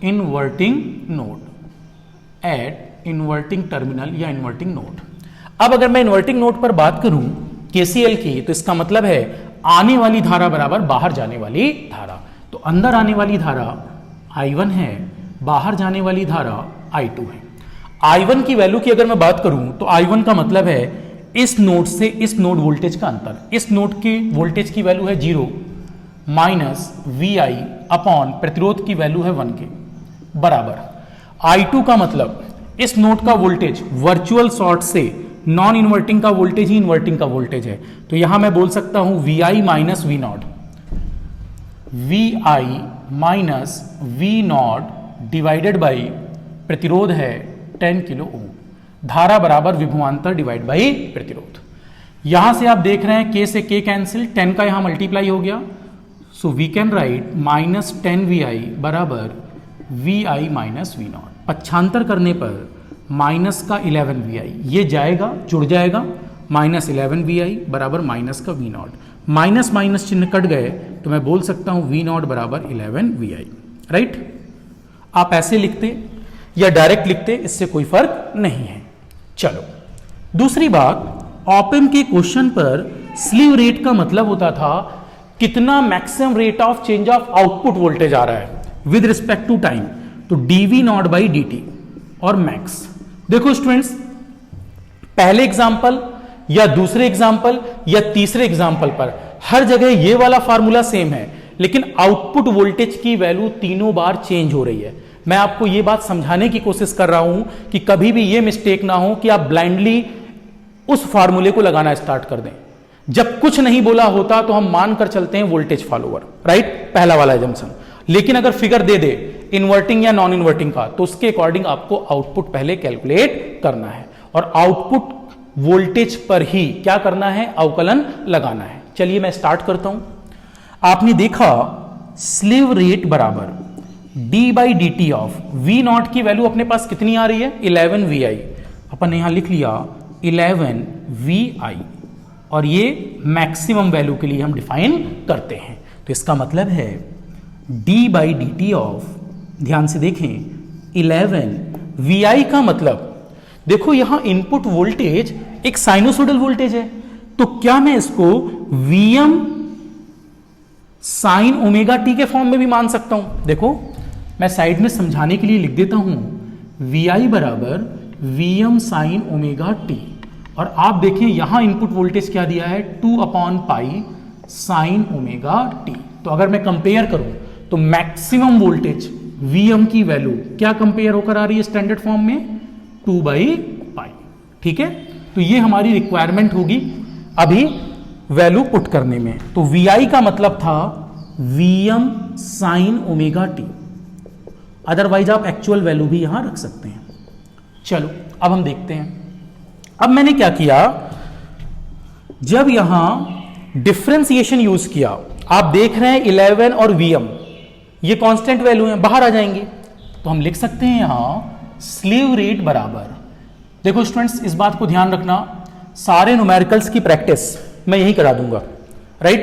inverting node eight inverting terminal या इन्वर्टिंग नोड। अब अगर मैं इन्वर्टिंग नोड पर बात करूं KCL की, तो इसका मतलब है आने वाली धारा बराबर बाहर जाने वाली धारा। तो अंदर आने वाली धारा I1 है, बाहर जाने वाली धारा I2 है। I1 की वैल्यू की अगर मैं बात करूं तो I1 का मतलब है इस नोड से इस नोड वोल्टेज का अंतर। इस नोड की वोल्टेज की वैल्यू है 0 माइनस VI अपॉन प्रतिरोध की वैल्यू है 1 के बराबर। I2 का मतलब इस नोड का वोल्टेज वर्चुअल शॉर्ट से नॉन इन्वर्टिंग का वोल्टेज ही इन्वर्टिंग का वोल्टेज है, तो यहां मैं बोल सकता हूं VI minus V not, VI minus V not divided by प्रतिरोध है 10 किलो ओम, धारा बराबर विभवांतर डिवाइड बाई प्रतिरोध। यहां से आप देख रहे हैं K से K कैंसिल, 10 का यहां मल्टीप्लाई हो गया, so we can write minus 10 VI बराबर VI माइनस V नॉट। पक्षांतर करने पर माइनस का 11 VI, ये जाएगा जुड़ जाएगा, माइनस 11 VI बराबर माइनस का V नॉट, माइनस माइनस चिन्ह कट गए, तो मैं बोल सकता हूं V नॉट बराबर 11 VI, राइट। आप ऐसे लिखते या डायरेक्ट लिखते, इससे कोई फर्क नहीं है। चलो, दूसरी बात, ऑप-एम्प के क्वेश्चन पर स्लीव रेट का मतलब होता था कितना maximum rate of change of output voltage आ रहा है विद रिस्पेक्ट टू टाइम, तो dV नॉट बाई dt। और मैक्स। देखो स्टूडेंट्स, पहले एग्जाम्पल या दूसरे एग्जाम्पल या तीसरे एग्जाम्पल पर हर जगह ये वाला फार्मूला सेम है, लेकिन आउटपुट वोल्टेज की वैल्यू तीनों बार चेंज हो रही है। मैं आपको ये बात समझाने की कोशिश कर रहा हूं कि कभी भी ये मिस्टेक ना हो कि आप ब्लाइंडली उस फार्मूले को लगाना स्टार्ट कर दें। जब कुछ नहीं बोला होता तो हम मानकर चलते हैं वोल्टेज फॉलोवर, राइट, पहला वाला एजम्पशन। लेकिन अगर फिगर दे दे इन्वर्टिंग या नॉन इन्वर्टिंग का, तो उसके अकॉर्डिंग आपको आउटपुट पहले कैलकुलेट करना है और आउटपुट वोल्टेज पर ही क्या करना है, अवकलन लगाना है। चलिए मैं स्टार्ट करता हूं। आपने देखा स्लीव रेट बराबर d by d t of V not की वैल्यू अपने पास कितनी आ रही है, 11 वी आई। अपन ने यहां लिख लिया 11 वी आई, और ये मैक्सिमम वैल्यू के लिए हम डिफाइन करते हैं। तो इसका मतलब है d by d t of, ध्यान से देखें 11 वी आई का मतलब, देखो यहां इनपुट वोल्टेज एक साइनोसोडल वोल्टेज है, तो क्या मैं इसको Vm साइन ओमेगा टी के फॉर्म में भी मान सकता हूं। देखो मैं साइड में समझाने के लिए लिख देता हूं वी आई बराबर Vm साइन ओमेगा टी, और आप देखिए यहां इनपुट वोल्टेज क्या दिया है, 2/पाई साइन ओमेगा टी। तो अगर मैं कंपेयर करूं तो मैक्सिमम वोल्टेज Vm की वैल्यू क्या कंपेयर होकर आ रही है स्टैंडर्ड फॉर्म में, 2/पाई। ठीक है, तो ये हमारी रिक्वायरमेंट होगी अभी वैल्यू पुट करने में। तो Vi का मतलब था Vm sign omega T, otherwise आप एक्चुअल वैल्यू भी यहां रख सकते हैं। चलो अब हम देखते हैं। अब मैंने क्या किया, जब यहां डिफरेंशिएशन यूज किया, आप देख रहे हैं 11 और Vm ये कांस्टेंट वैल्यू हैं, बाहर आ जाएंगे, तो हम लिख सकते हैं यहां स्लीव रेट बराबर। देखो स्टूडेंट्स, इस बात को ध्यान रखना, सारे न्यूमेरिकल्स की प्रैक्टिस मैं यही करा दूंगा, राइट।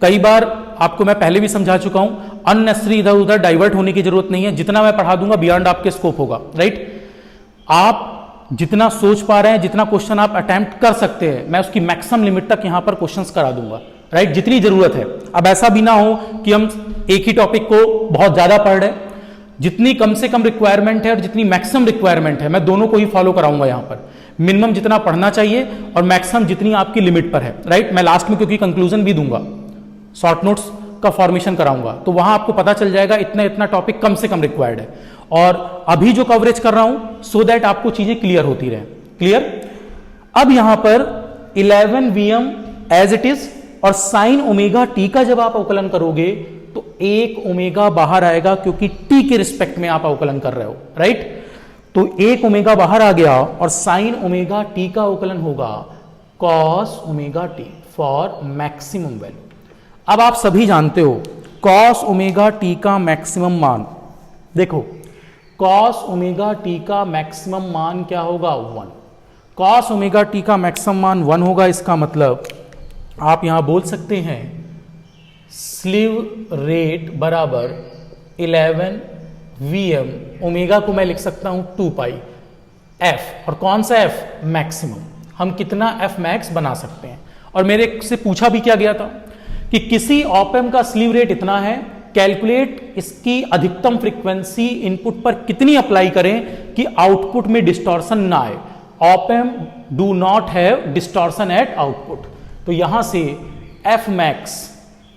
कई बार आपको मैं पहले भी समझा चुका हूं, अननेसेसरी इधर उधर डाइवर्ट होने की जरूरत नहीं है। जितना मैं पढ़ा दूंगा बियॉन्ड आपके स्कोप होगा, राइट। आप जितना सोच पा रहे हैं, जितना क्वेश्चन आप अटेम्प्ट कर सकते हैं, मैं उसकी मैक्सिमम लिमिट तक यहां पर क्वेश्चंस करा दूंगा, राइट, जितनी जरूरत है। अब ऐसा भी ना हो कि हम एक ही टॉपिक को बहुत ज्यादा पढ़ रहे हैं, जितनी कम से कम रिक्वायरमेंट है और जितनी मैक्सिमम रिक्वायरमेंट है, मैं दोनों को ही फॉलो कराऊंगा यहां पर। मिनिमम जितना पढ़ना चाहिए और मैक्सिमम जितनी आपकी लिमिट पर है, राइट। मैं लास्ट में क्योंकि कंक्लूजन भी दूंगा, शॉर्ट नोट्स का फॉर्मेशन कराऊंगा, तो वहां आपको पता चल जाएगा इतना इतना टॉपिक कम से कम रिक्वायर्ड है। और अभी जो कवरेज कर रहा हूं सो दैट आपको चीजें क्लियर होती रहे। क्लियर। अब यहां पर 11 Vm एज इट इज और साइन ओमेगा टी का जब आप अवकलन करोगे तो 1 ओमेगा बाहर आएगा, क्योंकि टी के रिस्पेक्ट में आप अवकलन कर रहे हो, राइट। तो 1 ओमेगा बाहर आ गया और साइन ओमेगा टी का अवकलन होगा cos omega t for maximum value. अब आप सभी जानते हो कॉस ओमेगा टी का मैक्सिमम मान, देखो कॉस ओमेगा टी का मैक्सिमम मान क्या होगा, 1। कॉस ओमेगा टी का मैक्सिमम मान 1 होगा, इसका मतलब आप यहां बोल सकते हैं स्लीव रेट बराबर 11 Vm, ओमेगा को मैं लिख सकता हूं 2 f, और कौन सा f, मैक्सिमम। हम कितना f मैक्स बना सकते हैं। और मेरे से पूछा भी क्या गया था कि किसी ऑप एम्प का स्लीव रेट इतना है, कैलकुलेट इसकी अधिकतम फ्रीक्वेंसी इनपुट पर कितनी अप्लाई करें कि आउटपुट में डिस्टॉर्शन ना आए। Op amp do not have distortion at output, तो यहां से f मैक्स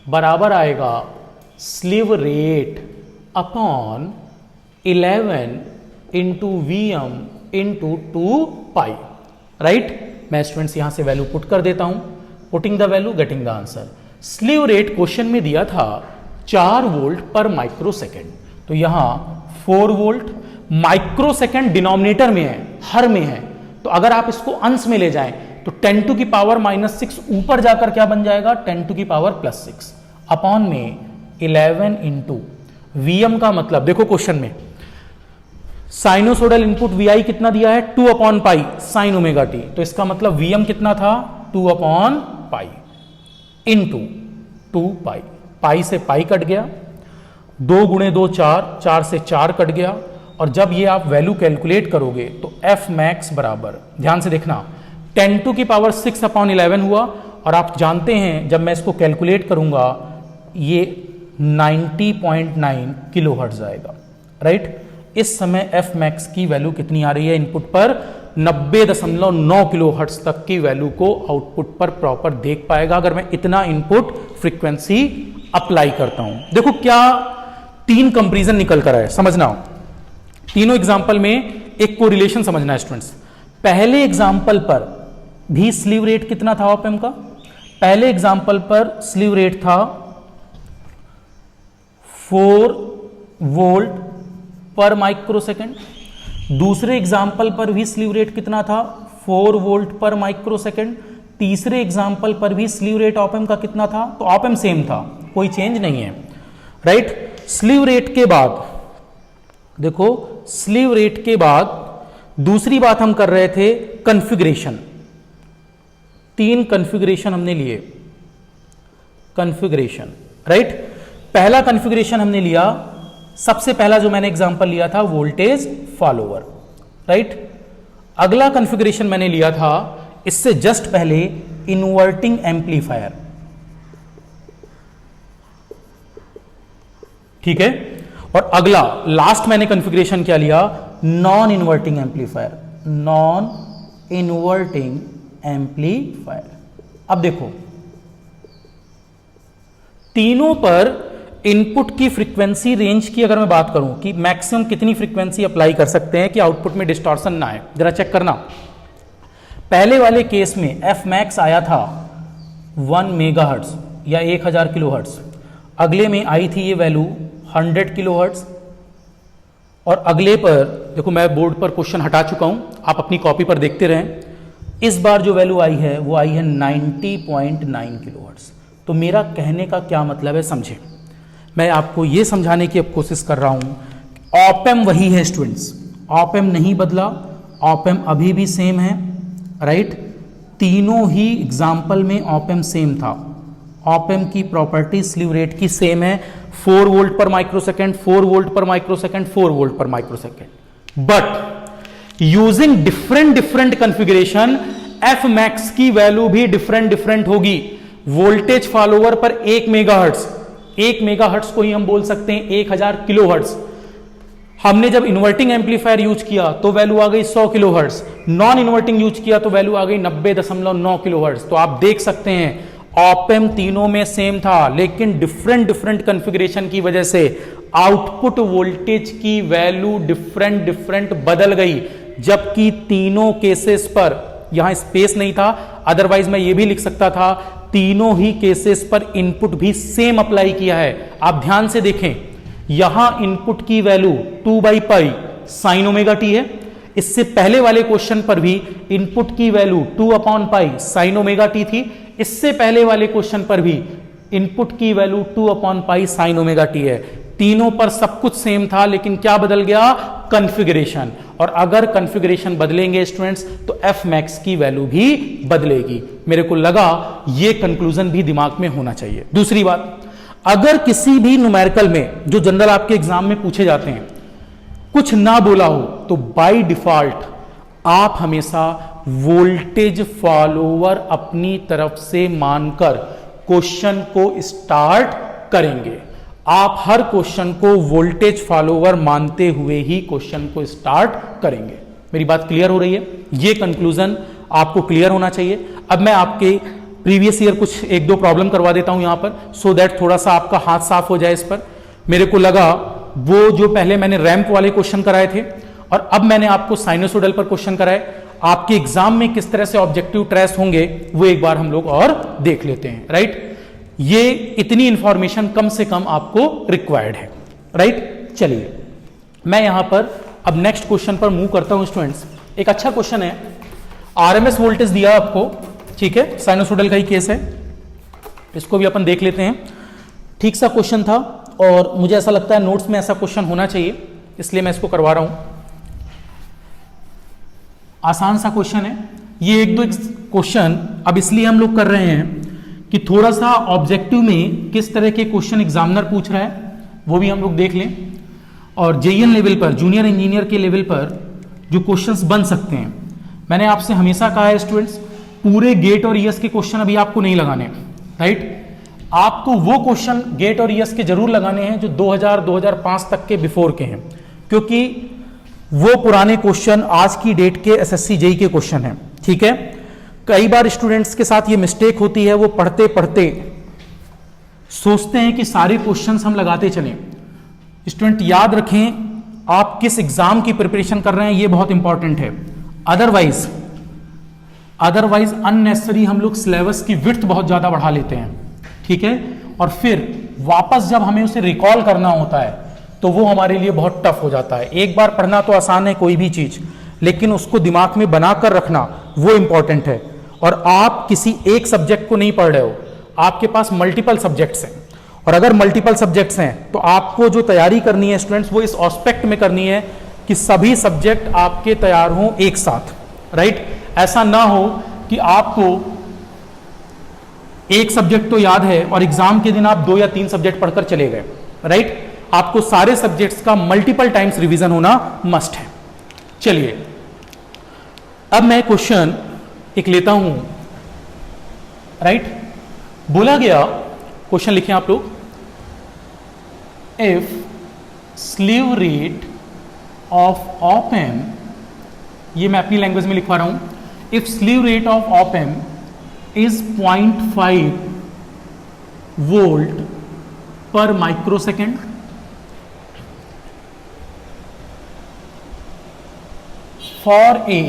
बराबर आएगा slew rate upon 11 into Vm into 2 right. मैं स्टूडेंट्स यहां से वैल्यू पुट कर देता हूं, putting the value getting the answer. Slew rate question में दिया था 4 वोल्ट पर माइक्रो सेकेंड, तो यहां 4 वोल्ट माइक्रो सेकेंड डिनोमिनेटर में है, हर में है, तो अगर आप इसको अंश में ले जाएं तो 10 टू की पावर -6 ऊपर जाकर क्या बन जाएगा, 10 टू की पावर +6 अपॉन में 11 इंटू Vm का मतलब, देखो क्वेश्चन में साइनोसोडल इनपुट Vi कितना दिया है, 2/पाई साइन ओमेगा टी, तो इसका मतलब Vm कितना था, 2/पाई इंटू 2 पाई से पाई कट गया, 2 गुणे 2 4, 4 से 4 कट गया, और जब ये आप वैल्यू कैलकुलेट करोगे तो f मैक्स बराबर, ध्यान से देखना, 10 टू की पावर 6/11 हुआ, और आप जानते हैं जब मैं इसको कैलकुलेट करूंगा ये 90.9 किलो हर्ट्ज आएगा, राइट। इस समय एफ मैक्स की वैल्यू कितनी आ रही है इनपुट पर 90.9 किलोहर्ट्ज तक की वैल्यू को आउटपुट पर प्रॉपर देख पाएगा अगर मैं इतना इनपुट फ्रीक्वेंसी अप्लाई करता हूं। देखो क्या 3 कंपैरिजन निकल कर आए, समझना हो। तीनों एग्जांपल में एक कोरिलेशन समझना है स्टूडेंट्स। पहले एग्जांपल पर भी स्लीव रेट कितना था ऑप एम्प का? पहले एग्जांपल पर स्लीव रेट था 4 वोल्ट पर माइक्रोसेकंड। दूसरे एग्जाम्पल पर भी स्लीव रेट कितना था? 4 वोल्ट पर माइक्रोसेकंड। तीसरे एग्जाम्पल पर भी स्लीव रेट ऑप एम्प का कितना था? तो ऑप एम्प सेम था, कोई चेंज नहीं है, राइट। स्लीव रेट के बाद देखो, स्लीव रेट के बाद दूसरी बात हम कर रहे थे कॉन्फ़िगरेशन। 3 कॉन्फ़िगरेशन हमने लिए, कॉन्फ़िगरेशन, राइट। पहला कॉन्फ़िगरेशन हमने लिया, सबसे पहला जो मैंने एग्जांपल लिया था वोल्टेज फॉलोवर, राइट। अगला कॉन्फ़िगरेशन मैंने लिया था इससे जस्ट पहले इन्वर्टिंग एम्पलीफायर, ठीक है। और अगला लास्ट मैंने कॉन्फ़िगरेशन क्या लिया? Non inverting amplifier, non inverting amplifier. अब देखो तीनों पर इनपुट की फ्रीक्वेंसी रेंज की अगर मैं बात करूं कि मैक्सिमम कितनी फ्रीक्वेंसी अप्लाई कर सकते हैं कि आउटपुट में डिस्टॉर्शन ना आए, जरा चेक करना। पहले वाले केस में एफ मैक्स आया था 1 मेगाहर्ट्ज या 1000 किलोहर्ट्ज। अगले में आई थी ये वैल्यू 100 किलोहर्ट्ज। और अगले पर देखो, मैं बोर्ड पर क्वेश्चन हटा चुका हूं, आप अपनी कॉपी पर देखते रहें। इस बार जो वैल्यू आई है वो आई है 90.9 किलोहर्ट्ज। तो मेरा कहने का क्या मतलब है समझे, मैं आपको ये समझाने की अब कोशिश कर रहा हूं। ऑप एम्प वही है स्टूडेंट्स, ऑप एम्प नहीं बदला, ऑप एम्प अभी भी सेम है, राइट। तीनों ही एग्जाम्पल में ऑप एम्प सेम था। ऑप एम्प की प्रॉपर्टी स्लीव रेट की सेम है, 4 वोल्ट पर माइक्रोसेकंड, 4 वोल्ट पर माइक्रोसेकंड, 4 वोल्ट पर microsecond. But using different configuration F max की वैल्यू भी डिफरेंट होगी। वोल्टेज फॉलोवर पर 1 मेगाहर्ट्ज, 1 मेगाहर्ट्ज को ही हम बोल सकते हैं 1000 किलोहर्ट्ज। हमने जब इन्वर्टिंग एम्पलीफायर यूज किया तो वैल्यू आ गई 100 किलोहर्ट्ज, नॉन इन्वर्टिंग यूज किया तो वैल्यू आ गई 90.9 किलोहर्ट्ज। तो आप देख सकते हैं ऑप एम्प तीनों में सेम था, लेकिन डिफरेंट कॉन्फ़िगरेशन की वजह से आउटपुट वोल्टेज की वैल्यू डिफरेंट बदल गई। जबकि तीनों केसेस पर यहां स्पेस नहीं था, अदरवाइज मैं ये भी लिख सकता था तीनों ही केसेस पर इनपुट भी सेम अप्लाई किया है। आप ध्यान से देखें, यहां इनपुट की वैल्यू 2/π sin ωt है। इससे पहले वाले क्वेश्चन पर भी इनपुट की वैल्यू 2/π sin ωt थी। इससे पहले वाले क्वेश्चन पर भी इनपुट की वैल्यू 2/π sin ωt है। तीनों पर सब कुछ सेम था, लेकिन क्या बदल गया? कॉन्फ़िगरेशन। और अगर कॉन्फ़िगरेशन बदलेंगे स्टूडेंट्स तो एफ मैक्स की वैल्यू भी बदलेगी। मेरे को लगा यह कंक्लूजन भी दिमाग में होना चाहिए। दूसरी बात, अगर किसी भी न्यूमेरिकल में जो जनरल आपके एग्जाम में पूछे जाते हैं कुछ ना बोला हो तो बाय डिफॉल्ट आप हमेशा वोल्टेज फॉलोवर अपनी तरफ से मानकर क्वेश्चन को स्टार्ट करेंगे। आप हर क्वेश्चन को वोल्टेज फॉलोवर मानते हुए ही क्वेश्चन को स्टार्ट करेंगे। मेरी बात क्लियर हो रही है? ये कंक्लूजन आपको क्लियर होना चाहिए। अब मैं आपके प्रीवियस ईयर कुछ 1-2 प्रॉब्लम करवा देता हूं यहां पर, सो दैट थोड़ा सा आपका हाथ साफ हो जाए इस पर। मेरे को लगा वो जो पहले मैंने रैंप वाले क्वेश्चन कराए थे और अब मैंने आपको साइनोसॉइडल पर क्वेश्चन कराए, आपके एग्जाम में किस तरह से ऑब्जेक्टिव ट्रेस होंगे वो एक बार हम लोग और देख लेते हैं, राइट। ये इतनी इंफॉर्मेशन कम से कम आपको रिक्वायर्ड है, राइट। चलिए मैं यहां पर अब नेक्स्ट क्वेश्चन पर मूव करता हूं स्टूडेंट्स। एक अच्छा क्वेश्चन है, आरएमएस वोल्टेज दिया आपको, ठीक है, साइनोसॉइडल का ही केस है, इसको भी अपन देख लेते हैं। ठीक सा क्वेश्चन था और मुझे ऐसा लगता है नोट्स में ऐसा क्वेश्चन होना चाहिए, इसलिए मैं इसको करवा रहा हूं। आसान सा क्वेश्चन है ये। 1-2 क्वेश्चन अब इसलिए हम लोग कर रहे हैं कि थोड़ा सा ऑब्जेक्टिव में किस तरह के क्वेश्चन एग्जामिनर पूछ रहा है वो भी हम लोग देख लें, और जेईएन लेवल पर, जूनियर इंजीनियर के लेवल पर जो क्वेश्चंस बन सकते हैं। मैंने आपसे हमेशा कहा है स्टूडेंट्स, पूरे गेट और ईएस के क्वेश्चन अभी आपको नहीं लगाने, राइट। आपको वो क्वेश्चन गेट और ईएस के जरूर लगाने हैं जो 2000-2005 तक के बिफोर के हैं, क्योंकि वो पुराने क्वेश्चन आज की डेट के एसएससी जेई के क्वेश्चन हैं। ठीक है, कई बार स्टूडेंट्स के साथ ये मिस्टेक होती है, वो पढ़ते पढ़ते सोचते हैं कि सारे क्वेश्चंस हम लगाते चलें। स्टूडेंट याद रखें, आप किस एग्जाम की प्रिपरेशन कर रहे हैं ये बहुत इंपॉर्टेंट है। अदरवाइज अननेसेसरी हम लोग सिलेबस की विड्थ बहुत ज्यादा बढ़ा लेते हैं। ठीक है, और फिर वापस जब हमें उसे रिकॉल करना होता है तो वो हमारे लिए बहुत टफ हो जाता है। एक बार पढ़ना तो आसान है कोई भी चीज, लेकिन उसको दिमाग में बनाकर रखना वो इंपॉर्टेंट है। और आप किसी एक सब्जेक्ट को नहीं पढ़ रहे हो, आपके पास मल्टीपल सब्जेक्ट्स हैं, और अगर मल्टीपल सब्जेक्ट्स हैं तो आपको जो तैयारी करनी है स्टूडेंट्स, वो इस एस्पेक्ट में करनी है कि सभी सब्जेक्ट आपके तैयार हों एक साथ। राइट, ऐसा ना हो कि आपको एक सब्जेक्ट तो याद है और एग्जाम के दिन आप 2 या 3 सब्जेक्ट पढ़कर चले गए। राइट, आपको सारे सब्जेक्ट्स का मल्टीपल टाइम्स रिवीजन होना मस्ट है। चलिए, अब मैं क्वेश्चन एक लेता हूं। राइट, बोला गया, क्वेश्चन लिखें आप लोग, if slew rate of op-M, ये मैं अपनी लैंग्वेज में लिखवा रहा हूं, if slew rate of op-M is 0.5 volt per microsecond for a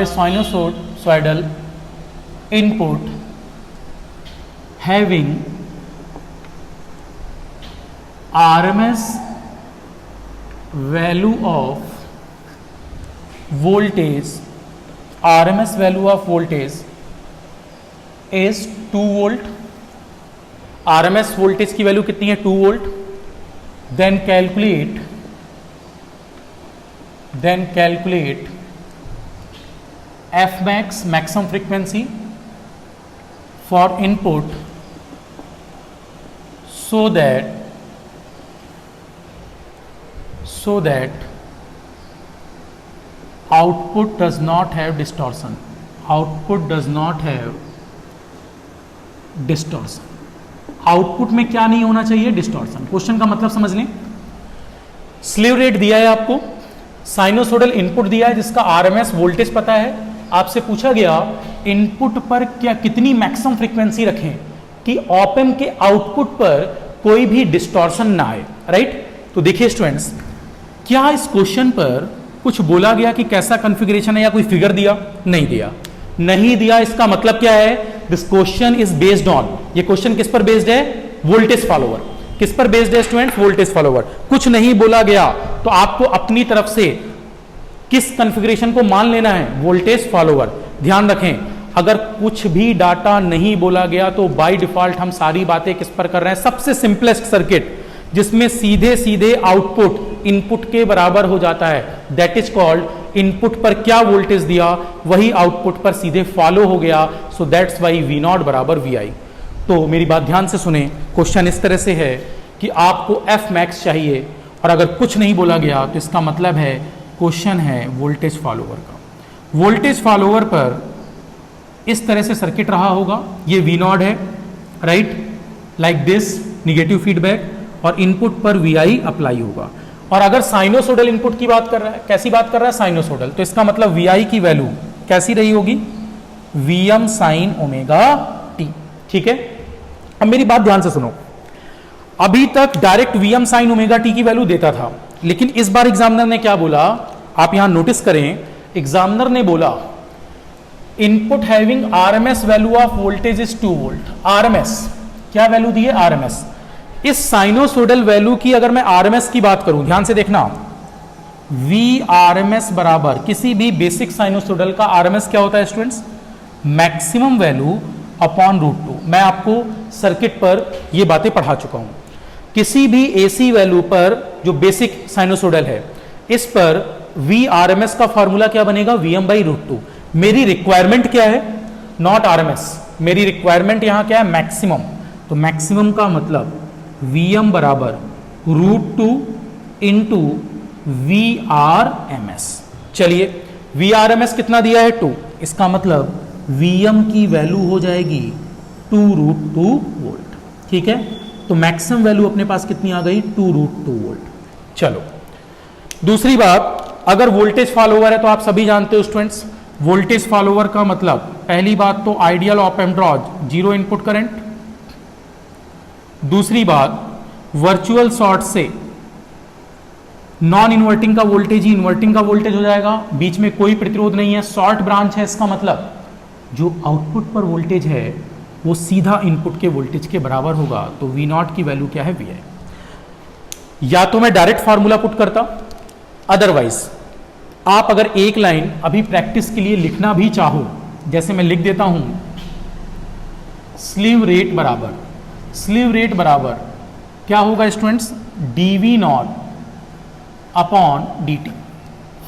sinusoidal input having RMS value of voltage, RMS value of voltage is 2 volt। RMS voltage की वैल्यू कितनी है? 2 volt। then calculate F max, maximum frequency for input, so that output does not have distortion। output does not have distortion। Output में क्या नहीं होना चाहिए? डिस्टॉर्शन। क्वेश्चन का मतलब समझ लें, स्लीव रेट दिया है आपको, साइनोसोडल इनपुट दिया है जिसका आरएमएस वोल्टेज पता है, आपसे पूछा गया इनपुट पर क्या कितनी मैक्सिमम फ्रीक्वेंसी रखें कि ऑप-एम्प के आउटपुट पर कोई भी डिस्टॉर्शन ना आए। राइट, तो देखिए स्टूडेंट्स, क्या इस क्वेश्चन पर कुछ बोला गया कि कैसा कॉन्फ़िगरेशन है या कोई फिगर दिया? नहीं दिया। नहीं दिया, इसका मतलब क्या है? This question is based on, ये क्वेश्चन किस पर बेस्ड है? Voltage follower. किस पर बेस्ड है स्टूडेंट्स? Voltage follower. कुछ नहीं बोला गया तो आपको अपनी तरफ से किस कॉन्फ़िगरेशन को मान लेना है? Voltage follower. ध्यान रखें, अगर कुछ भी डाटा नहीं बोला गया तो बाय डिफॉल्ट हम सारी बातें किस पर कर रहे हैं? सबसे सिंपलेस्ट सर्किट जिसमें सीधे सीधे आउटपुट इनपुट के बराबर हो जाता है, दैट इज कॉल्ड, इनपुट पर क्या वोल्टेज दिया वही आउटपुट पर सीधे फॉलो हो गया। So that's why V not बराबर वी आई। तो मेरी बात ध्यान से सुने, क्वेश्चन इस तरह से है कि आपको एफ मैक्स चाहिए और अगर कुछ नहीं बोला गया तो इसका मतलब है क्वेश्चन है वोल्टेज फॉलोवर का। वोल्टेज फॉलोवर पर इस तरह से सर्किट रहा होगा, ये वी नॉट है, right, like this negative feedback, और इनपुट पर वी आई अप्लाई होगा। और अगर साइनोसोडल इनपुट की बात कर रहा है, कैसी बात कर रहा है? साइनोसोडल, तो इसका मतलब वी आई की वैल्यू कैसी रही होगी? VM sign omega T. ठीक है, अब मेरी बात ध्यान से सुनो, अभी तक direct VM sign omega T की वैल्यू देता था, लेकिन इस बार एग्जामिनर ने क्या बोला, आप यहां नोटिस करें, एग्जामिनर ने बोला input having RMS value of voltage is 2 volt. RMS क्या वैल्यू दी है? आरएमएस। इस साइनोसोडल वैल्यू की अगर मैं आरएमएस की बात करूं, ध्यान से देखना, वी आरएमएस बराबर किसी भी बेसिक साइनोसोडल का आरएमएस क्या होता है स्टूडेंट्स? Maximum value upon √2। मैं आपको सर्किट पर ये बातें पढ़ा चुका हूं। किसी भी एसी वैल्यू पर जो बेसिक साइनोसोडल है, इस पर वी आरएमएस का फॉर्मूला क्या बनेगा? VM by √2। मेरी रिक्वायरमेंट क्या है? नॉट आरएमएस, मेरी रिक्वायरमेंट यहां क्या है? मैक्सिमम। तो मैक्सिमम का मतलब Vm बराबर √2 into V R M S. चलिए, वी आर एम एस कितना दिया है? 2। इसका मतलब Vm की वैल्यू हो जाएगी 2 √2 वोल्ट। ठीक है, तो मैक्सिमम वैल्यू अपने पास कितनी आ गई 2√2 वोल्ट। चलो दूसरी बात, अगर वोल्टेज फॉलोवर है तो आप सभी जानते हो स्टूडेंट्स, वोल्टेज फॉलोवर का मतलब पहली बात तो ideal op amp draw 0 input current, दूसरी बात वर्चुअल शॉर्ट से नॉन इन्वर्टिंग का वोल्टेज ही इन्वर्टिंग का वोल्टेज हो जाएगा, बीच में कोई प्रतिरोध नहीं है, शॉर्ट ब्रांच है, इसका मतलब जो आउटपुट पर वोल्टेज है वो सीधा इनपुट के वोल्टेज के बराबर होगा। तो V0 की वैल्यू क्या है Vi। या तो मैं डायरेक्ट फार्मूला पुट करता, अदरवाइज आप अगर एक लाइन अभी प्रैक्टिस के लिए लिखना भी चाहो, जैसे मैं लिख देता हूं स्लीव रेट बराबर क्या होगा students, dV0 upon dt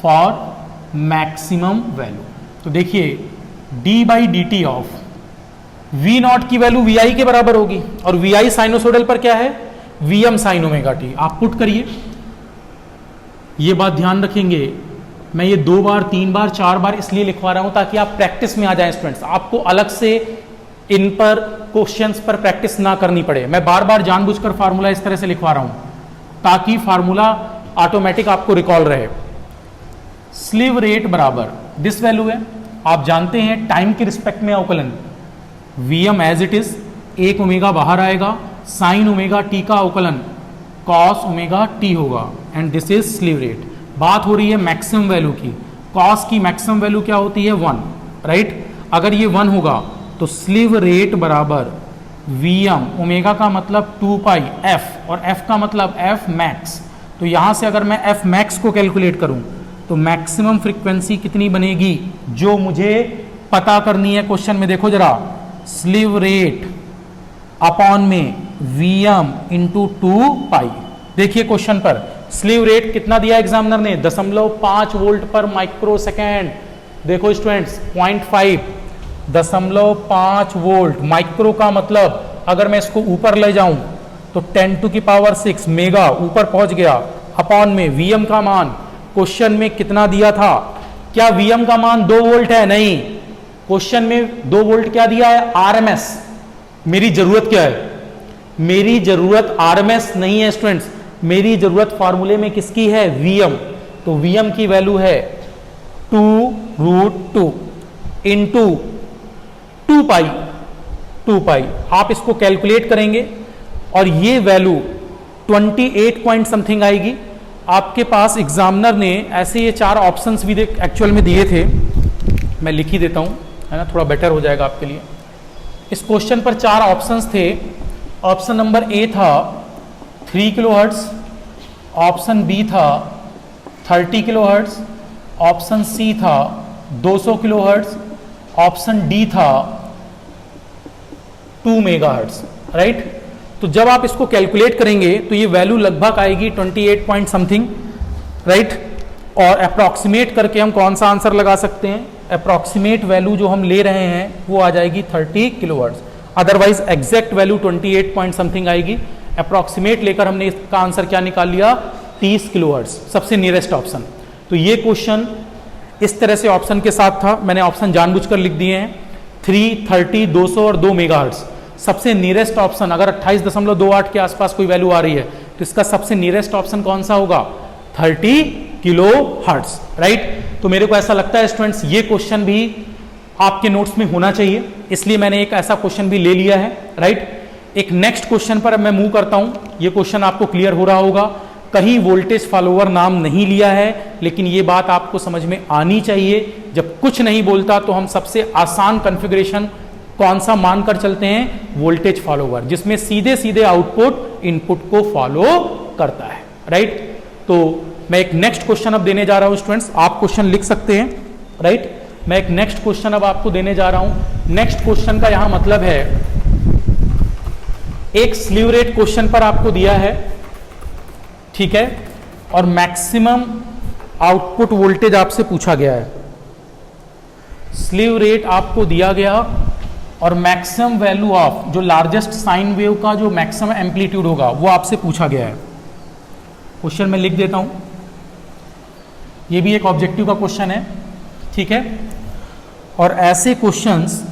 for maximum value. तो देखिए d/dt ऑफ V0 की वैल्यू Vi के बराबर होगी, और Vi साइनोसोडल पर क्या है, Vm sin ओमेगा t। आप पुट करिए, ये बात ध्यान रखेंगे, मैं ये 2 बार 3 बार 4 बार इसलिए लिखवा रहा हूं ताकि आप प्रैक्टिस में आ जाएं स्टूडेंट्स, आपको अलग से इन पर क्वेश्चंस पर प्रैक्टिस ना करनी पड़े। मैं बार बार जानबूझकर फार्मूला इस तरह से लिखवा रहा हूं ताकि फार्मूला ऑटोमेटिक आपको रिकॉल रहे। स्लीव रेट बराबर दिस वैल्यू है, आप जानते हैं टाइम के रिस्पेक्ट में अवकलन Vm as it is, 1 omega बाहर आएगा, साइन ओमेगा टी का अवकलन कॉस ओमेगा टी होगा, and this is slew rate. बात हो रही है मैक्सिमम वैल्यू की, कॉस की मैक्सिमम वैल्यू क्या होती है 1, राइट। अगर ये 1 होगा तो स्लीव रेट बराबर Vm, ओमेगा का मतलब 2 पाई f, और f का मतलब f मैक्स। तो यहां से अगर मैं f मैक्स को कैलकुलेट करूं तो मैक्सिमम फ्रीक्वेंसी कितनी बनेगी, जो मुझे पता करनी है क्वेश्चन में। देखो जरा, स्लीव रेट अपॉन में Vm इंटू 2 पाई। देखिए क्वेश्चन पर स्लीव रेट कितना दिया एग्जामिनर ने, 0.5 वोल्ट पर माइक्रो सेकेंड। देखो स्टूडेंट्स 0.5, 0.5 वोल्ट, माइक्रो का मतलब अगर मैं इसको ऊपर ले जाऊं तो 10⁶ मेगा ऊपर पहुंच गया, अपॉन में Vm का मान क्वेश्चन में कितना दिया था, क्या Vm का मान 2 वोल्ट है, नहीं, क्वेश्चन में 2 वोल्ट क्या दिया है, RMS। मेरी जरूरत क्या है, मेरी जरूरत RMS नहीं है स्टूडेंट्स, मेरी जरूरत फॉर्मूले में किसकी है, Vm। तो Vm की वैल्यू है 2√2 इंटू 2 पाई। आप इसको कैलकुलेट करेंगे और ये वैल्यू 28 पॉइंट समथिंग आएगी। आपके पास एग्जामिनर ने ऐसे ये 4 ऑप्शंस भी एक्चुअल में दिए थे, मैं लिख ही देता हूं, है ना, थोड़ा बेटर हो जाएगा आपके लिए। इस क्वेश्चन पर 4 ऑप्शंस थे। ऑप्शन नंबर ए था 3 किलोहर्ट्ज, ऑप्शन बी था 30 किलोहर्ट्ज, ऑप्शन सी था 200 किलोहर्ट्ज, ऑप्शन डी था 2 मेगाहर्ट्ज, राइट। तो जब आप इसको कैलकुलेट करेंगे तो ये वैल्यू लगभग आएगी 28 पॉइंट समथिंग, राइट। और अप्रॉक्सीमेट करके हम कौन सा आंसर लगा सकते हैं, अप्रॉक्सीमेट वैल्यू जो हम ले रहे हैं वो आ जाएगी 30 kilohertz, otherwise exact value 28 point something आएगी। अप्रॉक्सीमेट लेकर हमने इसका आंसर क्या निकाल लिया, 30 किलोहर्ट्ज, सबसे नियरेस्ट ऑप्शन। तो ये क्वेश्चन इस तरह से ऑप्शन के साथ था, मैंने ऑप्शन जानबूझकर लिख दिए हैं, 3, 30, 200 और 2 मेगाहर्ट्ज। सबसे नियरेस्ट ऑप्शन अगर 28.28 के आसपास कोई वैल्यू आ रही है तो इसका सबसे नियरेस्ट ऑप्शन कौन सा होगा, 30 किलो हर्ट्ज, राइट। तो मेरे को ऐसा लगता है स्टूडेंट्स ये क्वेश्चन भी आपके नोट्स में होना चाहिए, इसलिए मैंने एक ऐसा क्वेश्चन भी ले लिया है, राइट। एक नेक्स्ट क्वेश्चन पर अब मैं मूव करता हूं, ये क्वेश्चन आपको क्लियर हो रहा होगा, कहीं वोल्टेज फॉलोवर नाम नहीं लिया है, लेकिन ये बात आपको समझ में आनी चाहिए, जब कुछ नहीं बोलता तो हम सबसे आसान कॉन्फ़िगरेशन कौन सा मानकर चलते हैं, वोल्टेज फॉलोवर, जिसमें सीधे सीधे आउटपुट इनपुट को फॉलो करता है, राइट। तो मैं एक नेक्स्ट क्वेश्चन अब देने जा रहा हूं स्टूडेंट्स, आप क्वेश्चन लिख सकते हैं, राइट। मैं एक नेक्स्ट क्वेश्चन अब आपको देने जा रहा हूं। नेक्स्ट क्वेश्चन का यहां मतलब है, एक स्लीव रेट क्वेश्चन पर आपको दिया है, ठीक है, और मैक्सिमम आउटपुट वोल्टेज आपसे पूछा गया है। स्लीव रेट आपको दिया गया और मैक्सिमम वैल्यू ऑफ जो लार्जेस्ट साइन वेव का जो मैक्सिमम एम्पलीट्यूड होगा वो आपसे पूछा गया है। क्वेश्चन में लिख देता हूं, ये भी एक ऑब्जेक्टिव का क्वेश्चन है, ठीक है। और ऐसे क्वेश्चंस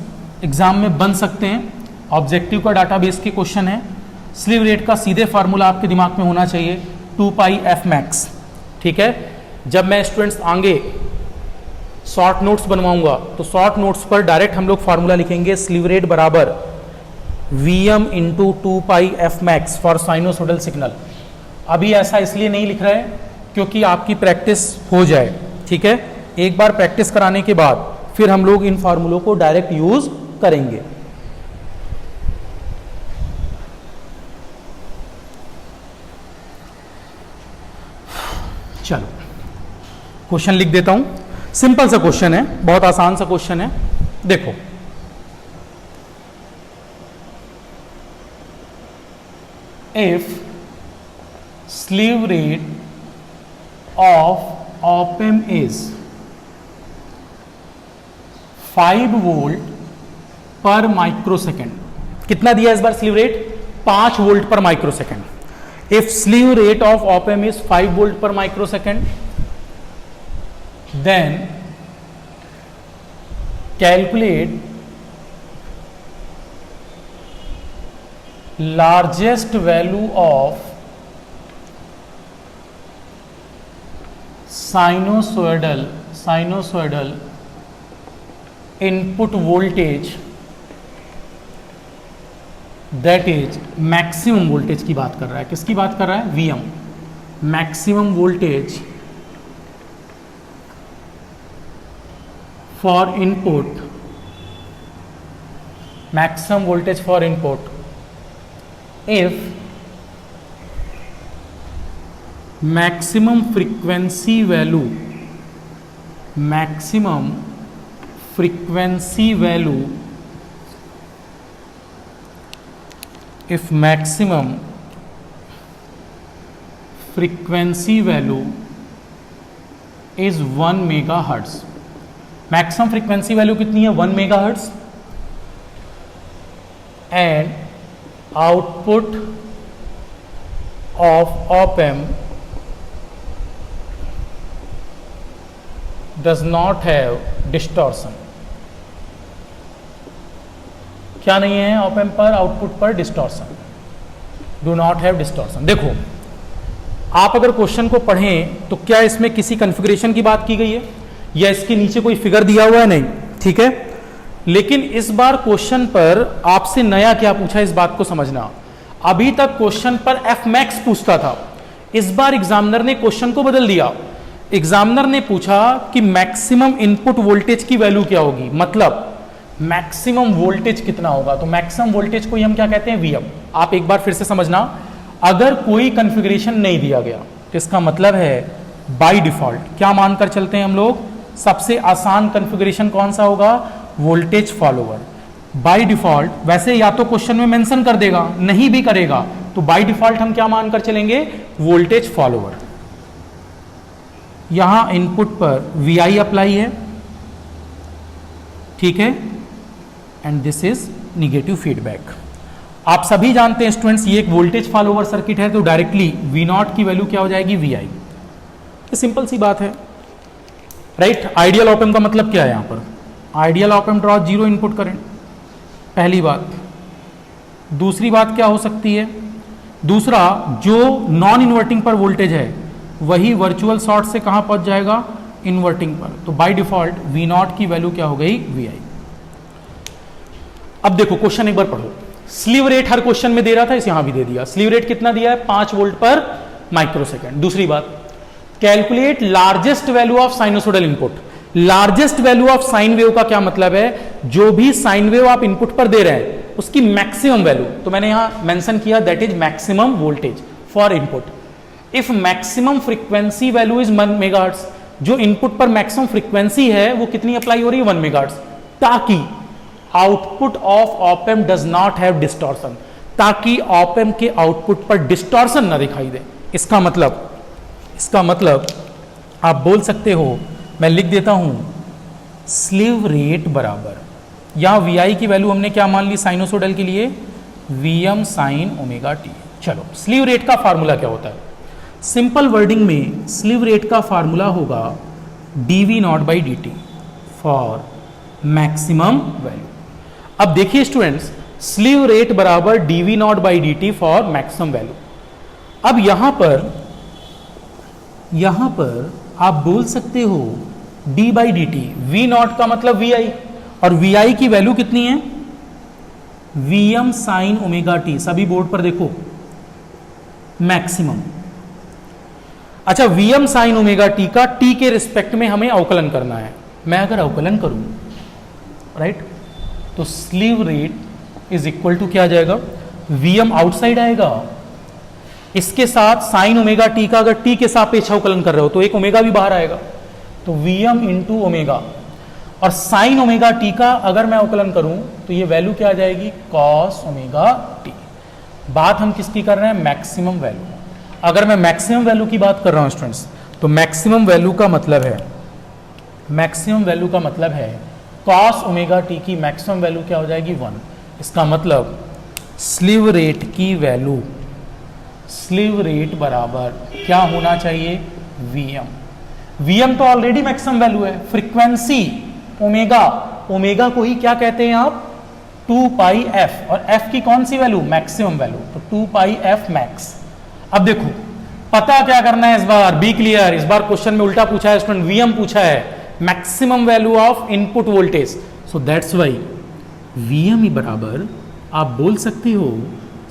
एग्जाम में बन सकते हैं, ऑब्जेक्टिव का डाटाबेस के क्वेश्चन है, स्लीव रेट का सीधे फार्मूला आपके दिमाग में होना चाहिए 2 पाई एफ मैक्स। ठीक है, जब मैं स्टूडेंट्स आगे शॉर्ट नोट्स बनवाऊंगा तो शॉर्ट नोट्स पर डायरेक्ट हम लोग फार्मूला लिखेंगे स्लीव रेट बराबर Vm into 2 pi F max for sinusoidal signal. अभी ऐसा इसलिए नहीं लिख रहे हैं क्योंकि आपकी प्रैक्टिस हो जाए। ठीक है, एक बार प्रैक्टिस कराने के बाद फिर हम लोग इन फार्मूलों को डायरेक्ट यूज करेंगे। चलो क्वेश्चन लिख देता हूं, सिंपल सा क्वेश्चन है, बहुत आसान सा क्वेश्चन है। देखो, if slew rate of op-amp is 5 volt पर माइक्रोसेकेंड, कितना दिया इस बार स्लीव रेट? 5 वोल्ट पर microsecond. If slew rate of op-amp is 5 volt per microsecond, then calculate largest value of sinusoidal input voltage, that is maximum voltage की बात कर रहा है। किसकी बात कर रहा है? Vm, maximum voltage for input, maximum voltage for input if maximum frequency value if maximum frequency value is 1 megahertz, maximum frequency value कितनी है? 1 megahertz, and output of op-amp does not have distortion। क्या नहीं है ऑप-एम्प पर? आउटपुट पर distortion, do not have distortion. देखो, आप अगर क्वेश्चन को पढ़ें तो क्या इसमें किसी कॉन्फ़िगरेशन की बात की गई है या इसके नीचे कोई फिगर दिया हुआ है? नहीं। ठीक है, लेकिन इस बार क्वेश्चन पर आपसे नया क्या पूछा, इस बात को समझना। अभी तक क्वेश्चन पर एफ मैक्स पूछता था, इस बार एग्जामिनर ने क्वेश्चन को बदल दिया। एग्जामिनर ने पूछा कि मैक्सिमम इनपुट वोल्टेज की वैल्यू क्या होगी, मतलब मैक्सिमम वोल्टेज कितना होगा। तो मैक्सिमम वोल्टेज को ही हम क्या कहते हैं? Vm। आप एक बार फिर से समझना, अगर कोई कॉन्फ़िगरेशन नहीं दिया गया तो इसका मतलब है बाय डिफॉल्ट क्या मानकर चलते हैं हम लोग? सबसे आसान कॉन्फ़िगरेशन कौन सा होगा? Voltage follower. बाय डिफॉल्ट वैसे या तो क्वेश्चन में मेंशन कर देगा, नहीं भी करेगा तो बाय डिफॉल्ट हम क्या मानकर चलेंगे? Voltage follower. यहां इनपुट पर Vi अप्लाई है, ठीक है, and this is negative feedback. आप सभी जानते हैं स्टूडेंट्स, ये एक वोल्टेज फॉलोवर सर्किट है तो डायरेक्टली V0 की वैल्यू क्या हो जाएगी? Vi। ये सिंपल सी बात है, राइट। आइडियल ऑप-एम्प का मतलब क्या है? यहां पर ideal op-amp draw 0 input current, पहली बात। दूसरी बात क्या हो सकती है? दूसरा, जो नॉन इन्वर्टिंग पर वोल्टेज है वही वर्चुअल शॉर्ट से कहां पहुंच जाएगा? इन्वर्टिंग पर। तो बाय डिफॉल्ट V0 की वैल्यू क्या हो गई? Vi। अब देखो क्वेश्चन एक बार पढ़ो। स्लीव रेट हर क्वेश्चन में दे रहा था, इस यहां भी दे दिया। स्लीव रेट कितना दिया है? 5 वोल्ट पर माइक्रोसेकंड। दूसरी बात, calculate largest value of sinusoidal input. Largest value of sine wave का क्या मतलब है? जो भी साइन वेव आप इनपुट पर दे रहे हैं उसकी मैक्सिमम वैल्यू, तो मैंने यहां मेंशन किया that is maximum voltage for input. If maximum frequency value is 1 megahertz, जो इनपुट पर मैक्सिमम फ्रीक्वेंसी है वो कितनी अप्लाई हो रही है? 1 मेगाहर्ट्ज, ताकि output of op-amp does not have distortion, ताकि ऑप-एम्प के आउटपुट पर डिस्टॉर्शन ना दिखाई दे। इसका मतलब आप बोल सकते हो, मैं लिख देता हूं, स्लीव रेट बराबर, यहां Vi की वैल्यू हमने क्या मान ली साइनोसोडल के लिए? Vm sin omega t. चलो, स्लीव रेट का फार्मूला क्या होता है? सिंपल वर्डिंग में स्लीव रेट का फार्मूला होगा dV0/dt फॉर मैक्सिमम वैल्यू। अब देखिए स्टूडेंट्स, स्लीव रेट बराबर dv not by d t for maximum value. अब यहां पर आप बोल सकते हो d by d t, V not का मतलब vi, और vi की वैल्यू कितनी है, Vm साइन ओमेगा टी, सभी बोर्ड पर देखो मैक्सिमम। अच्छा, Vm साइन ओमेगा टी का t के रिस्पेक्ट में हमें अवकलन करना है। मैं अगर अवकलन करूं, राइट, तो slew rate is equal to क्या आ जाएगा, Vm आउटसाइड आएगा, इसके साथ साइन ओमेगा टी का अगर t के सापेक्ष अवकलन कर रहे हो तो एक ओमेगा भी बाहर आएगा, तो Vm इंटू ओमेगा, और साइन ओमेगा टी का अगर मैं अवकलन करूं तो ये वैल्यू क्या आ जाएगी, कॉस ओमेगा टी। बात हम किसकी कर रहे हैं, मैक्सिमम वैल्यू। अगर मैं मैक्सिमम वैल्यू की बात कर रहा हूं स्टूडेंट्स, तो मैक्सिमम वैल्यू का मतलब है कॉस ओमेगा टी की मैक्सिमम वैल्यू क्या हो जाएगी, 1। इसका मतलब स्लीव रेट की वैल्यू, स्लीव रेट बराबर क्या होना चाहिए, Vm तो ऑलरेडी मैक्सिमम वैल्यू है, फ्रीक्वेंसी ओमेगा को ही क्या कहते हैं आप, 2 पाई f, और f की कौन सी वैल्यू, मैक्सिमम वैल्यू, तो 2 पाई f मैक्स। अब देखो पता क्या करना है इस बार, बी क्लियर, इस बार क्वेश्चन में उल्टा पूछा है स्टूडेंट, Vm पूछा है, maximum value of input voltage, so that's Y Vm ही बराबर आप बोल सकते हो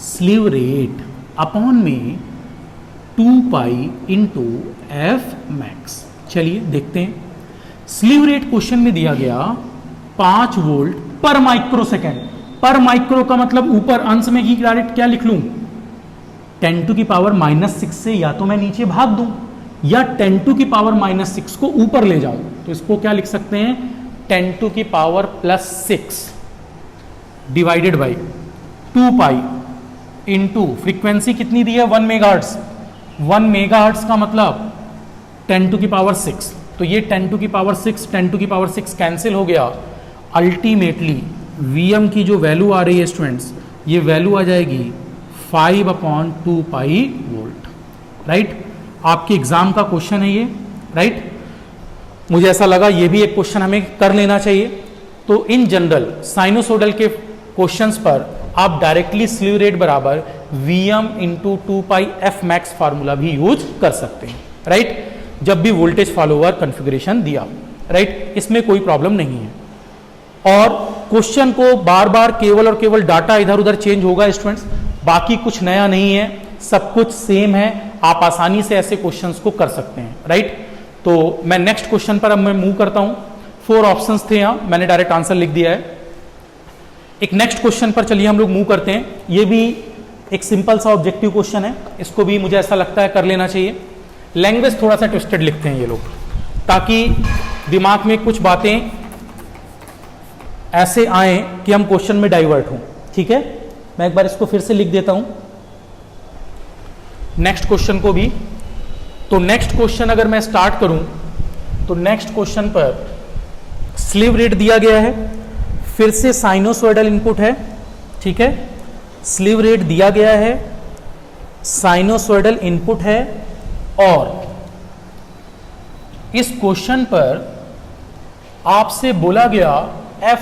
स्लीव रेट अपॉन में 2 पाई इंटू एफ मैक्स। चलिए देखते हैं, स्लीव रेट क्वेश्चन में दिया गया 5 वोल्ट पर माइक्रो सेकेंड, पर माइक्रो का मतलब ऊपर अंश में ही डायरेक्ट क्या लिख लूं, 10 टू की पावर -6 से या तो मैं नीचे भाग दूं या 10 टू की पावर -6 को ऊपर ले जाऊं, तो इसको क्या लिख सकते हैं, 10 टू की power +6 divided by 2 pi into frequency कितनी दी है, 1 मेगाहर्ट्ज, 1 मेगाहर्ट्ज का मतलब 10 टू की पावर 6, तो ये 10 टू की पावर 6 10 टू की पावर 6 कैंसिल हो गया। अल्टीमेटली Vm की जो वैल्यू आ रही है स्टूडेंट्स, ये वैल्यू आ जाएगी 5/2 पाई वोल्ट, राइट। आपके एग्जाम का क्वेश्चन है ये, राइट। मुझे ऐसा लगा ये भी एक क्वेश्चन हमें कर लेना चाहिए। तो इन जनरल साइनोसोडल के क्वेश्चंस पर आप डायरेक्टली स्लीव रेट बराबर Vm इंटू 2 पाई एफ मैक्स फार्मूला भी यूज कर सकते हैं, राइट, जब भी वोल्टेज फॉलोअर कॉन्फ़िगरेशन दिया, राइट, इसमें कोई प्रॉब्लम नहीं है। और क्वेश्चन को बार बार केवल और केवल डाटा इधर उधर चेंज होगा स्टूडेंट्स, बाकी कुछ नया नहीं है, सब कुछ सेम है, आप आसानी से ऐसे क्वेश्चंस को कर सकते हैं, राइट। तो मैं नेक्स्ट क्वेश्चन पर अब मैं मूव करता हूं। 4 ऑप्शंस थे यहां, मैंने डायरेक्ट आंसर लिख दिया है। एक नेक्स्ट क्वेश्चन पर चलिए हम लोग मूव करते हैं। ये भी एक सिंपल सा ऑब्जेक्टिव क्वेश्चन है, इसको भी मुझे ऐसा लगता है कर लेना चाहिए। लैंग्वेज थोड़ा सा ट्विस्टेड लिखते हैं ये लोग, ताकि दिमाग में कुछ बातें ऐसे आए कि हम क्वेश्चन में डाइवर्ट हों, ठीक है। मैं एक बार इसको फिर से लिख देता हूं, नेक्स्ट क्वेश्चन को भी। तो नेक्स्ट क्वेश्चन अगर मैं स्टार्ट करूं, तो नेक्स्ट क्वेश्चन पर स्लीव रेट दिया गया है, फिर से साइनोसॉइडल इनपुट है, ठीक है, स्लीव रेट दिया गया है, साइनोसॉइडल इनपुट है, और इस क्वेश्चन पर आपसे बोला गया f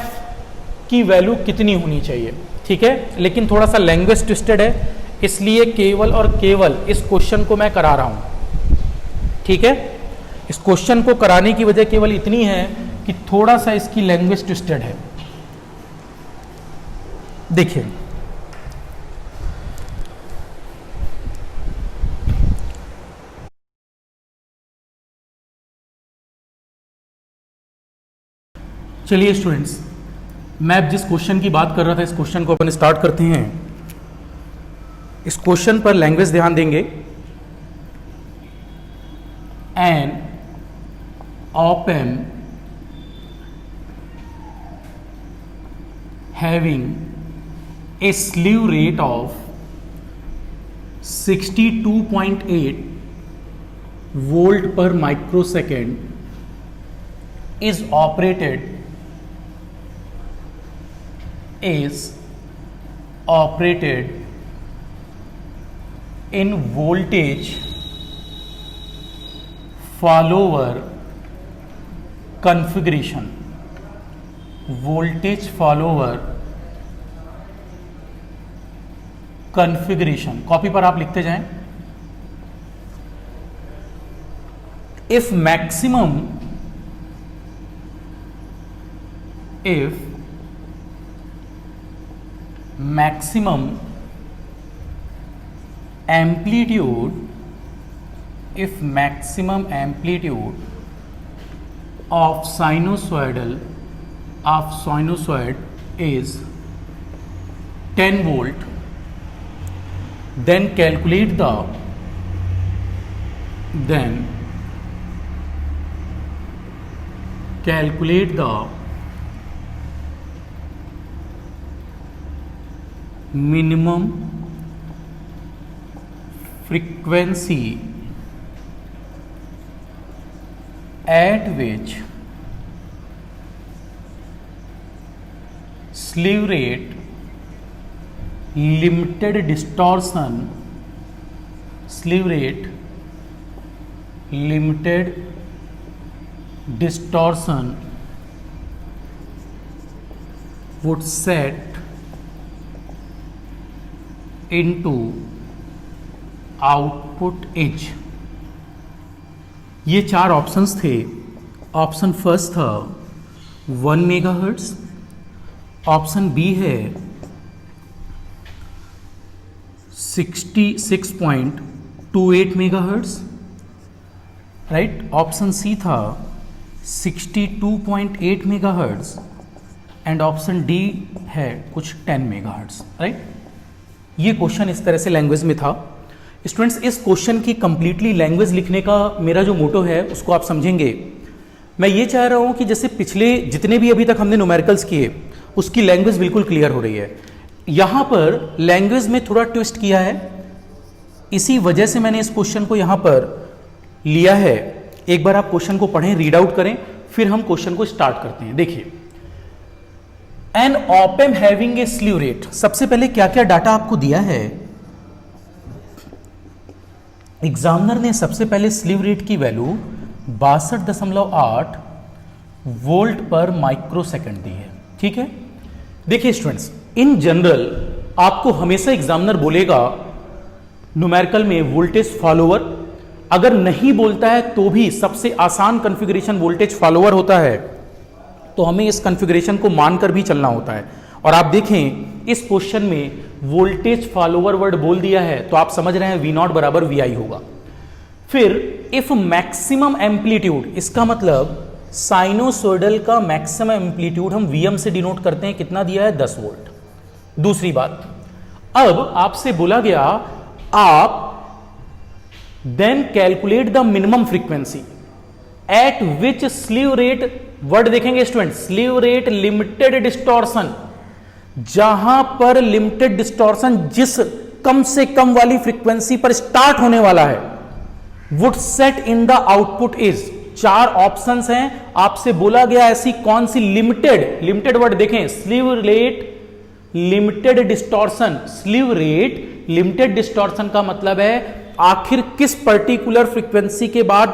की वैल्यू कितनी होनी चाहिए, ठीक है। लेकिन थोड़ा सा लैंग्वेज ट्विस्टेड है, इसलिए केवल और केवल इस क्वेश्चन को मैं करा रहा हूं, ठीक है। इस क्वेश्चन को कराने की वजह केवल इतनी है कि थोड़ा सा इसकी लैंग्वेज ट्विस्टेड है। देखिए, चलिए स्टूडेंट्स, मैं अब जिस क्वेश्चन की बात कर रहा था, इस क्वेश्चन को अपन स्टार्ट करते हैं। इस क्वेश्चन पर लैंग्वेज ध्यान देंगे। An op amp having a slew rate of 62.8 volt per microsecond is operated in voltage follower configuration, voltage follower configuration, copy पर आप लिखते जाएं। If maximum amplitude of sinusoid is 10 volt, then calculate the minimum frequency at which slew rate limited distortion would set into output as. ये 4 ऑप्शंस थे। ऑप्शन फर्स्ट था 1 मेगाहर्ट्ज, ऑप्शन बी है 66.28 मेगाहर्ट्ज, राइट। ऑप्शन सी था 62.8 मेगाहर्ट्ज एंड ऑप्शन डी है कुछ 10 मेगाहर्ट्ज, राइट। ये क्वेश्चन इस तरह से लैंग्वेज में था। स्टूडेंट्स, इस क्वेश्चन की कंप्लीटली लैंग्वेज लिखने का मेरा जो मोटो है उसको आप समझेंगे। मैं ये चाह रहा हूं कि जैसे पिछले जितने भी अभी तक हमने न्यूमेरिकल्स किए उसकी लैंग्वेज बिल्कुल क्लियर हो रही है। यहां पर लैंग्वेज में थोड़ा ट्विस्ट किया है, इसी वजह से मैंने इस क्वेश्चन को यहां पर लिया है। एक बार आप क्वेश्चन को पढ़ें, रीड आउट करें, फिर हम क्वेश्चन को स्टार्ट करते हैं। देखिए, an op amp having a slew rate, सबसे पहले क्या क्या डाटा आपको दिया है। एग्जामिनर ने सबसे पहले स्लीव रेट की वैल्यू 62.8 वोल्ट पर माइक्रोसेकंड दी है, ठीक है। देखिए स्टूडेंट्स, इन जनरल आपको हमेशा एग्जामिनर बोलेगा न्यूमेरिकल में वोल्टेज फॉलोअर, अगर नहीं बोलता है तो भी सबसे आसान कॉन्फ़िगरेशन वोल्टेज फॉलोअर होता है, तो हमें इस कॉन्फ़िगरेशन को मानकर भी चलना होता है। और आप देखें इस क्वेश्चन में वोल्टेज फॉलोअर वर्ड बोल दिया है तो आप समझ रहे हैं V नॉट बराबर VI होगा। फिर इफ मैक्सिमम एम्पलीट्यूड, इसका मतलब साइनोसोइडल का मैक्सिमम एम्पलीट्यूड हम VM से डिनोट करते हैं, कितना दिया है 10 वोल्ट। दूसरी बात, अब आपसे बोला गया आप then calculate the minimum frequency at which slew rate, word देखेंगे student, slew rate limited distortion, जहां पर लिमिटेड डिस्टॉर्शन जिस कम से कम वाली फ्रीक्वेंसी पर स्टार्ट होने वाला है, would set in the output is. 4 options हैं, आपसे बोला गया ऐसी कौन सी लिमिटेड वर्ड देखें, slew rate limited distortion. Slew rate limited distortion का मतलब है आखिर किस पर्टिकुलर फ्रीक्वेंसी के बाद,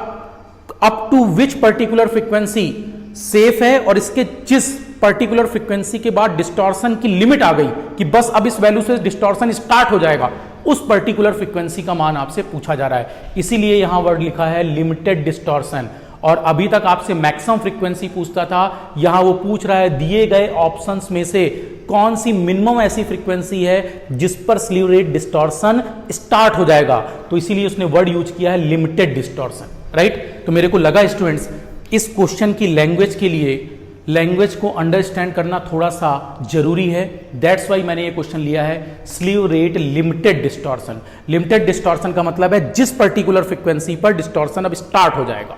up to which particular frequency safe है, और इसके जिस पर्टिकुलर फ्रीक्वेंसी के बाद डिस्टॉर्शन की लिमिट आ गई कि बस अब इस वैल्यू से डिस्टॉर्शन स्टार्ट हो जाएगा, उस पर्टिकुलर फ्रीक्वेंसी का मान आपसे पूछा जा रहा है। इसीलिए यहां वर्ड लिखा है लिमिटेड डिस्टॉर्शन। और अभी तक आपसे मैक्सिमम फ्रीक्वेंसी पूछता था, यहां वो पूछ रहा है दिए गए ऑप्शंस में से कौन सी मिनिमम ऐसी फ्रीक्वेंसी है जिस पर स्लीव रेट डिस्टॉर्शन स्टार्ट हो जाएगा, तो इसीलिए उसने वर्ड यूज किया है लिमिटेड डिस्टॉर्शन, राइट। तो मेरे को लगा स्टूडेंट्स इस क्वेश्चन की लैंग्वेज के लिए लैंग्वेज को अंडरस्टैंड करना थोड़ा सा जरूरी है, दैट्स वाई मैंने ये क्वेश्चन लिया है slew rate limited distortion. Limited distortion का मतलब है जिस पर्टिकुलर फ्रीक्वेंसी पर डिस्टॉर्शन अब स्टार्ट हो जाएगा,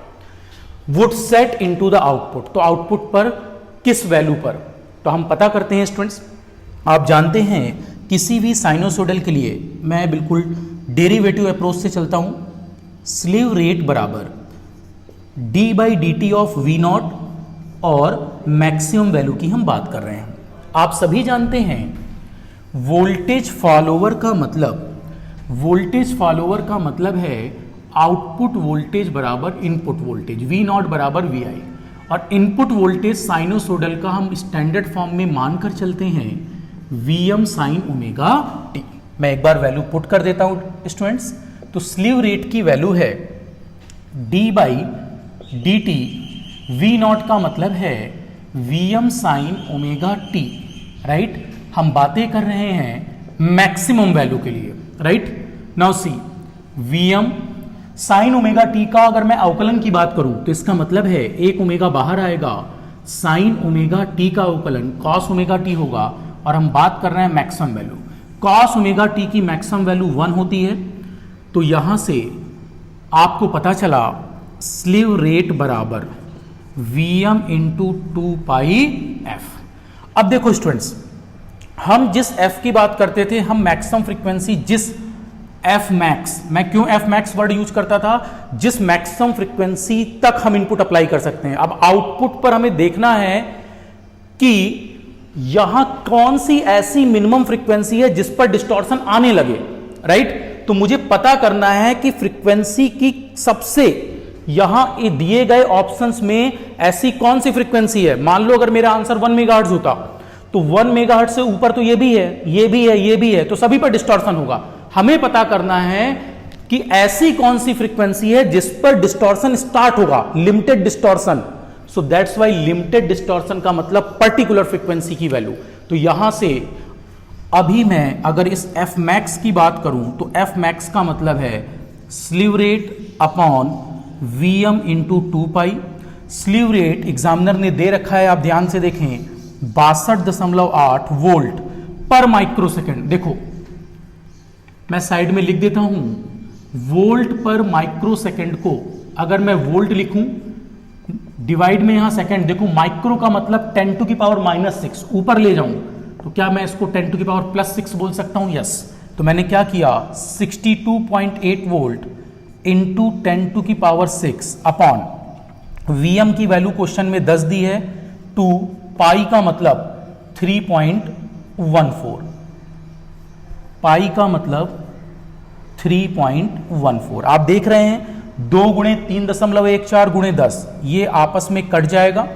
would set into the output, तो आउटपुट पर किस वैल्यू पर, तो हम पता करते हैं स्टूडेंट्स। आप जानते हैं किसी भी साइनोसोडल के लिए मैं बिल्कुल डेरिवेटिव अप्रोच से चलता हूं, स्लीव रेट बराबर d/dt ऑफ V नॉट, और मैक्सिमम वैल्यू की हम बात कर रहे हैं। आप सभी जानते हैं वोल्टेज फॉलोअर का मतलब है आउटपुट वोल्टेज बराबर इनपुट वोल्टेज, V नॉट बराबर VI, और इनपुट वोल्टेज साइनोसोडल का हम स्टैंडर्ड फॉर्म में मानकर चलते हैं VM sin ओमेगा t, मैं एक बार वैल्यू पुट कर देता हूं स्टूडेंट्स। तो स्लीव रेट की वैल्यू है d/dt, v नॉट का मतलब है Vm sin omega t, right. हम बातें कर रहे हैं मैक्सिमम वैल्यू के लिए, right. Now see Vm sin omega t का अगर मैं अवकलन की बात करूं तो इसका मतलब है एक ओमेगा बाहर आएगा, साइन ओमेगा टी का अवकलन कॉस ओमेगा टी होगा, और हम बात कर रहे हैं maximum value. Cos omega T की मैक्सिमम वैल्यू 1 होती है। तो यहां से आपको पता चला स्लीव रेट बराबर Vm इंटू 2πf। अब देखो स्टूडेंट्स, हम जिस f की बात करते थे, हम मैक्सिमम फ्रीक्वेंसी जिस f मैक्स, मैं क्यों f मैक्स वर्ड यूज करता था, जिस मैक्सिमम फ्रीक्वेंसी तक हम इनपुट अप्लाई कर सकते हैं। अब आउटपुट पर हमें देखना है कि यहां कौन सी ऐसी मिनिमम फ्रीक्वेंसी है जिस पर डिस्टॉर्शन आने लगे, राइट। तो मुझे पता करना है कि फ्रीक्वेंसी की सबसे यहां दिए गए ऑप्शंस में ऐसी कौन सी फ्रीक्वेंसी है। मान लो अगर मेरा आंसर 1 मेगाहर्ट्ज होता तो 1 मेगाहर्ट्ज से ऊपर तो ये भी है, ये भी है, ये भी है, तो सभी पर डिस्टॉर्शन होगा। हमें पता करना है कि ऐसी कौन सी फ्रीक्वेंसी है जिस पर डिस्टॉर्शन स्टार्ट होगा, limited distortion. So that's why limited distortion का मतलब पर्टिकुलर फ्रीक्वेंसी की वैल्यू। तो यहां से अभी मैं अगर इस f मैक्स की बात करूं तो f मैक्स का मतलब है slew rate upon Vm into 2π। Slew rate examiner ने दे रखा है, आप ध्यान से देखें, 62.8 वोल्ट पर माइक्रोसेकंड। देखो मैं साइड में लिख देता हूं, वोल्ट पर माइक्रोसेकंड को अगर मैं वोल्ट लिखूं, डिवाइड में यहां सेकंड, देखो माइक्रो का मतलब 10⁻⁻⁶, ऊपर ले जाऊं तो क्या मैं इसको 10⁻+6 बोल सकता हूं? यस। तो मैंने क्या किया, 62.8 वोल्ट इंटू 10⁻6 अपॉन Vm की वैल्यू क्वेश्चन में 10 दी है, 2 पाई का मतलब 3.14, पाई का मतलब 3.14। आप देख रहे हैं 2 गुणे 3.14 गुणे 10, ये आपस में कट जाएगा,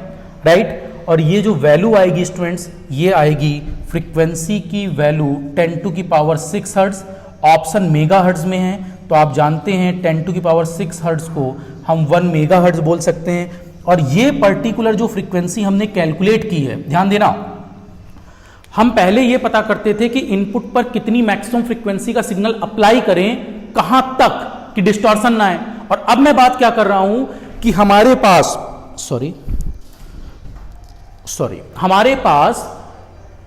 राइट। और ये जो वैल्यू आएगी स्टूडेंट्स, ये आएगी फ्रीक्वेंसी की value 10⁻6 hertz. Option mega hertz में है, तो आप जानते हैं 10⁻6 हर्ट्ज को हम 1 मेगा हर्ट्ज बोल सकते हैं। और ये पर्टिकुलर जो फ्रीक्वेंसी हमने कैलकुलेट की है, ध्यान देना, हम पहले ये पता करते थे कि इनपुट पर कितनी मैक्सिमम फ्रीक्वेंसी का सिग्नल अप्लाई करें, कहां तक कि डिस्टॉर्शन ना आए। और अब मैं बात क्या कर रहा हूं कि हमारे पास हमारे पास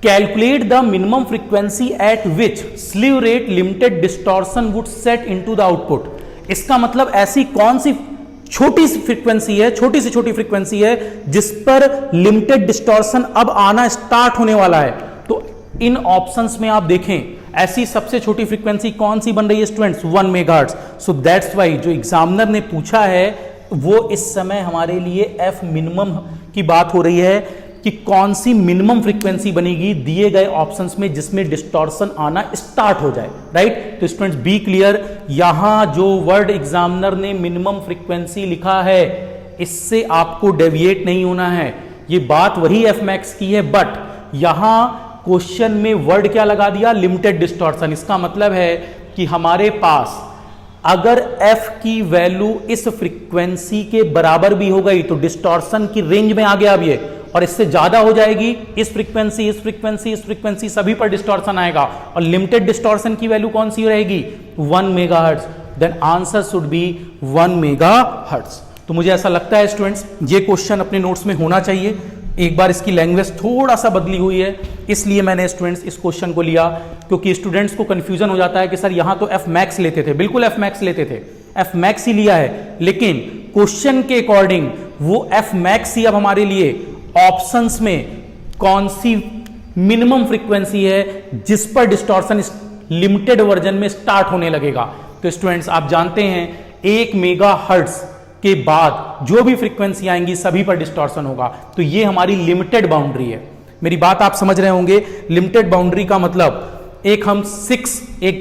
calculate the minimum frequency at which slew rate limited distortion would set into the output. इसका मतलब ऐसी कौन सी छोटी सी फ्रीक्वेंसी है, छोटी से छोटी फ्रीक्वेंसी है जिस पर लिमिटेड डिस्टॉर्शन अब आना स्टार्ट होने वाला है। तो इन ऑप्शंस में आप देखें ऐसी सबसे छोटी फ्रीक्वेंसी कौन सी बन रही है students, 1 megahertz. So that's Y जो एग्जामिनर ने पूछा है वो इस समय हमारे लिए एफ मिनिमम की बात हो रही है कि कौन सी मिनिमम फ्रीक्वेंसी बनेगी दिए गए ऑप्शंस में जिसमें डिस्टॉर्शन आना स्टार्ट हो जाए, राइट। तो स्टूडेंट्स बी क्लियर, यहां जो वर्ड एग्जामिनर ने मिनिमम फ्रीक्वेंसी लिखा है इससे आपको डेविएट नहीं होना है। ये बात वही एफ मैक्स की है, बट यहां क्वेश्चन में वर्ड क्या लगा दिया, लिमिटेड डिस्टॉर्शन। इसका मतलब है कि हमारे पास अगर f की वैल्यू इस फ्रीक्वेंसी के बराबर भी हो गई तो डिस्टॉर्शन की रेंज में आ गया अब ये, और इससे ज्यादा हो जाएगी इस फ्रीक्वेंसी, इस फ्रीक्वेंसी, इस फ्रीक्वेंसी, सभी पर डिस्टॉर्शन आएगा। और लिमिटेड डिस्टॉर्शन की वैल्यू कौन सी रहेगी, 1 megahertz. Then answer should be 1 megahertz. तो मुझे ऐसा लगता है स्टूडेंट्स ये क्वेश्चन अपने नोट्स में होना चाहिए। एक बार इसकी लैंग्वेज थोड़ा सा बदली हुई है, इसलिए मैंने स्टूडेंट्स इस क्वेश्चन को लिया, क्योंकि स्टूडेंट्स को कंफ्यूजन हो जाता है कि सर यहां तो एफ मैक्स लेते थे, बिल्कुल एफ मैक्स लेते थे, एफ मैक्स ही लिया है, लेकिन क्वेश्चन के अकॉर्डिंग वो एफ मैक्स ही अब हमारे लिए ऑप्शंस में कौन सी मिनिमम फ्रीक्वेंसी है जिस पर डिस्टॉर्शन लिमिटेड वर्जन में स्टार्ट होने लगेगा। तो स्टूडेंट्स आप जानते हैं 1 मेगाहर्ट्ज के बाद जो भी फ्रीक्वेंसी आएंगी सभी पर डिस्टॉर्शन होगा। तो ये हमारी लिमिटेड बाउंड्री है। मेरी बात आप समझ रहे होंगे, लिमिटेड बाउंड्री का मतलब एक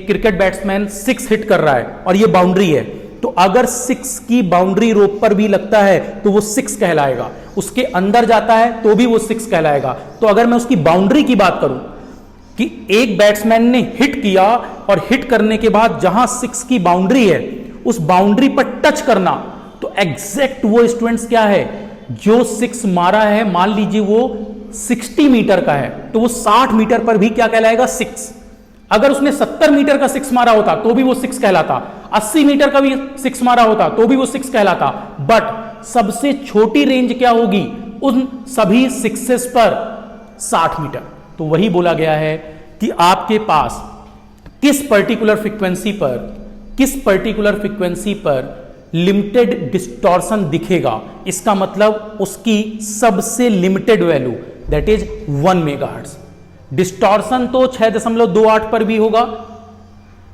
क्रिकेट बैट्समैन 6 हिट कर रहा है और ये बाउंड्री है, तो अगर 6 की बाउंड्री रोप पर भी लगता है तो वो 6 कहलाएगा, उसके अंदर जाता है तो भी वो 6 कहलाएगा। तो अगर मैं उसकी बाउंड्री की बात करूं कि एक बैट्समैन ने हिट किया और हिट करने के बाद जहां 6 की बाउंड्री है उस बाउंड्री पर टच करना, तो एग्जैक्ट वो स्टूडेंट्स क्या है, जो 6 मारा है मान लीजिए वो 60 मीटर का है तो वो 60 मीटर पर भी क्या कहलाएगा, 6। अगर उसने 70 मीटर का 6 मारा होता तो भी वो 6 कहलाता, 80 मीटर का भी 6 मारा होता तो भी वो 6 कहलाता। बट सबसे छोटी रेंज क्या होगी उन सभी 6s पर, 60 मीटर। तो वही बोला गया है कि आपके पास किस पर्टिकुलर फ्रीक्वेंसी पर लिमिटेड डिस्टॉर्शन दिखेगा, इसका मतलब उसकी सबसे limited value that is 1 megahertz. Distortion तो 6.28 पर भी होगा,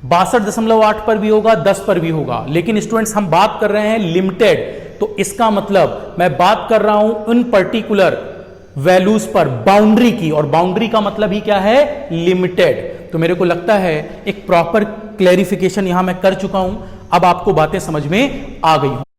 62.8 पर भी होगा, 10 पर भी होगा, लेकिन स्टूडेंट्स हम बात कर रहे हैं लिमिटेड, तो इसका मतलब मैं बात कर रहा हूं उन पर्टिकुलर वैल्यूज पर बाउंड्री की, और बाउंड्री का मतलब ही क्या है, लिमिटेड। तो मेरे को लगता है एक प्रॉपर क्लैरिफिकेशन यहां मैं कर चुका हूं, अब आपको बातें समझ में आ गई।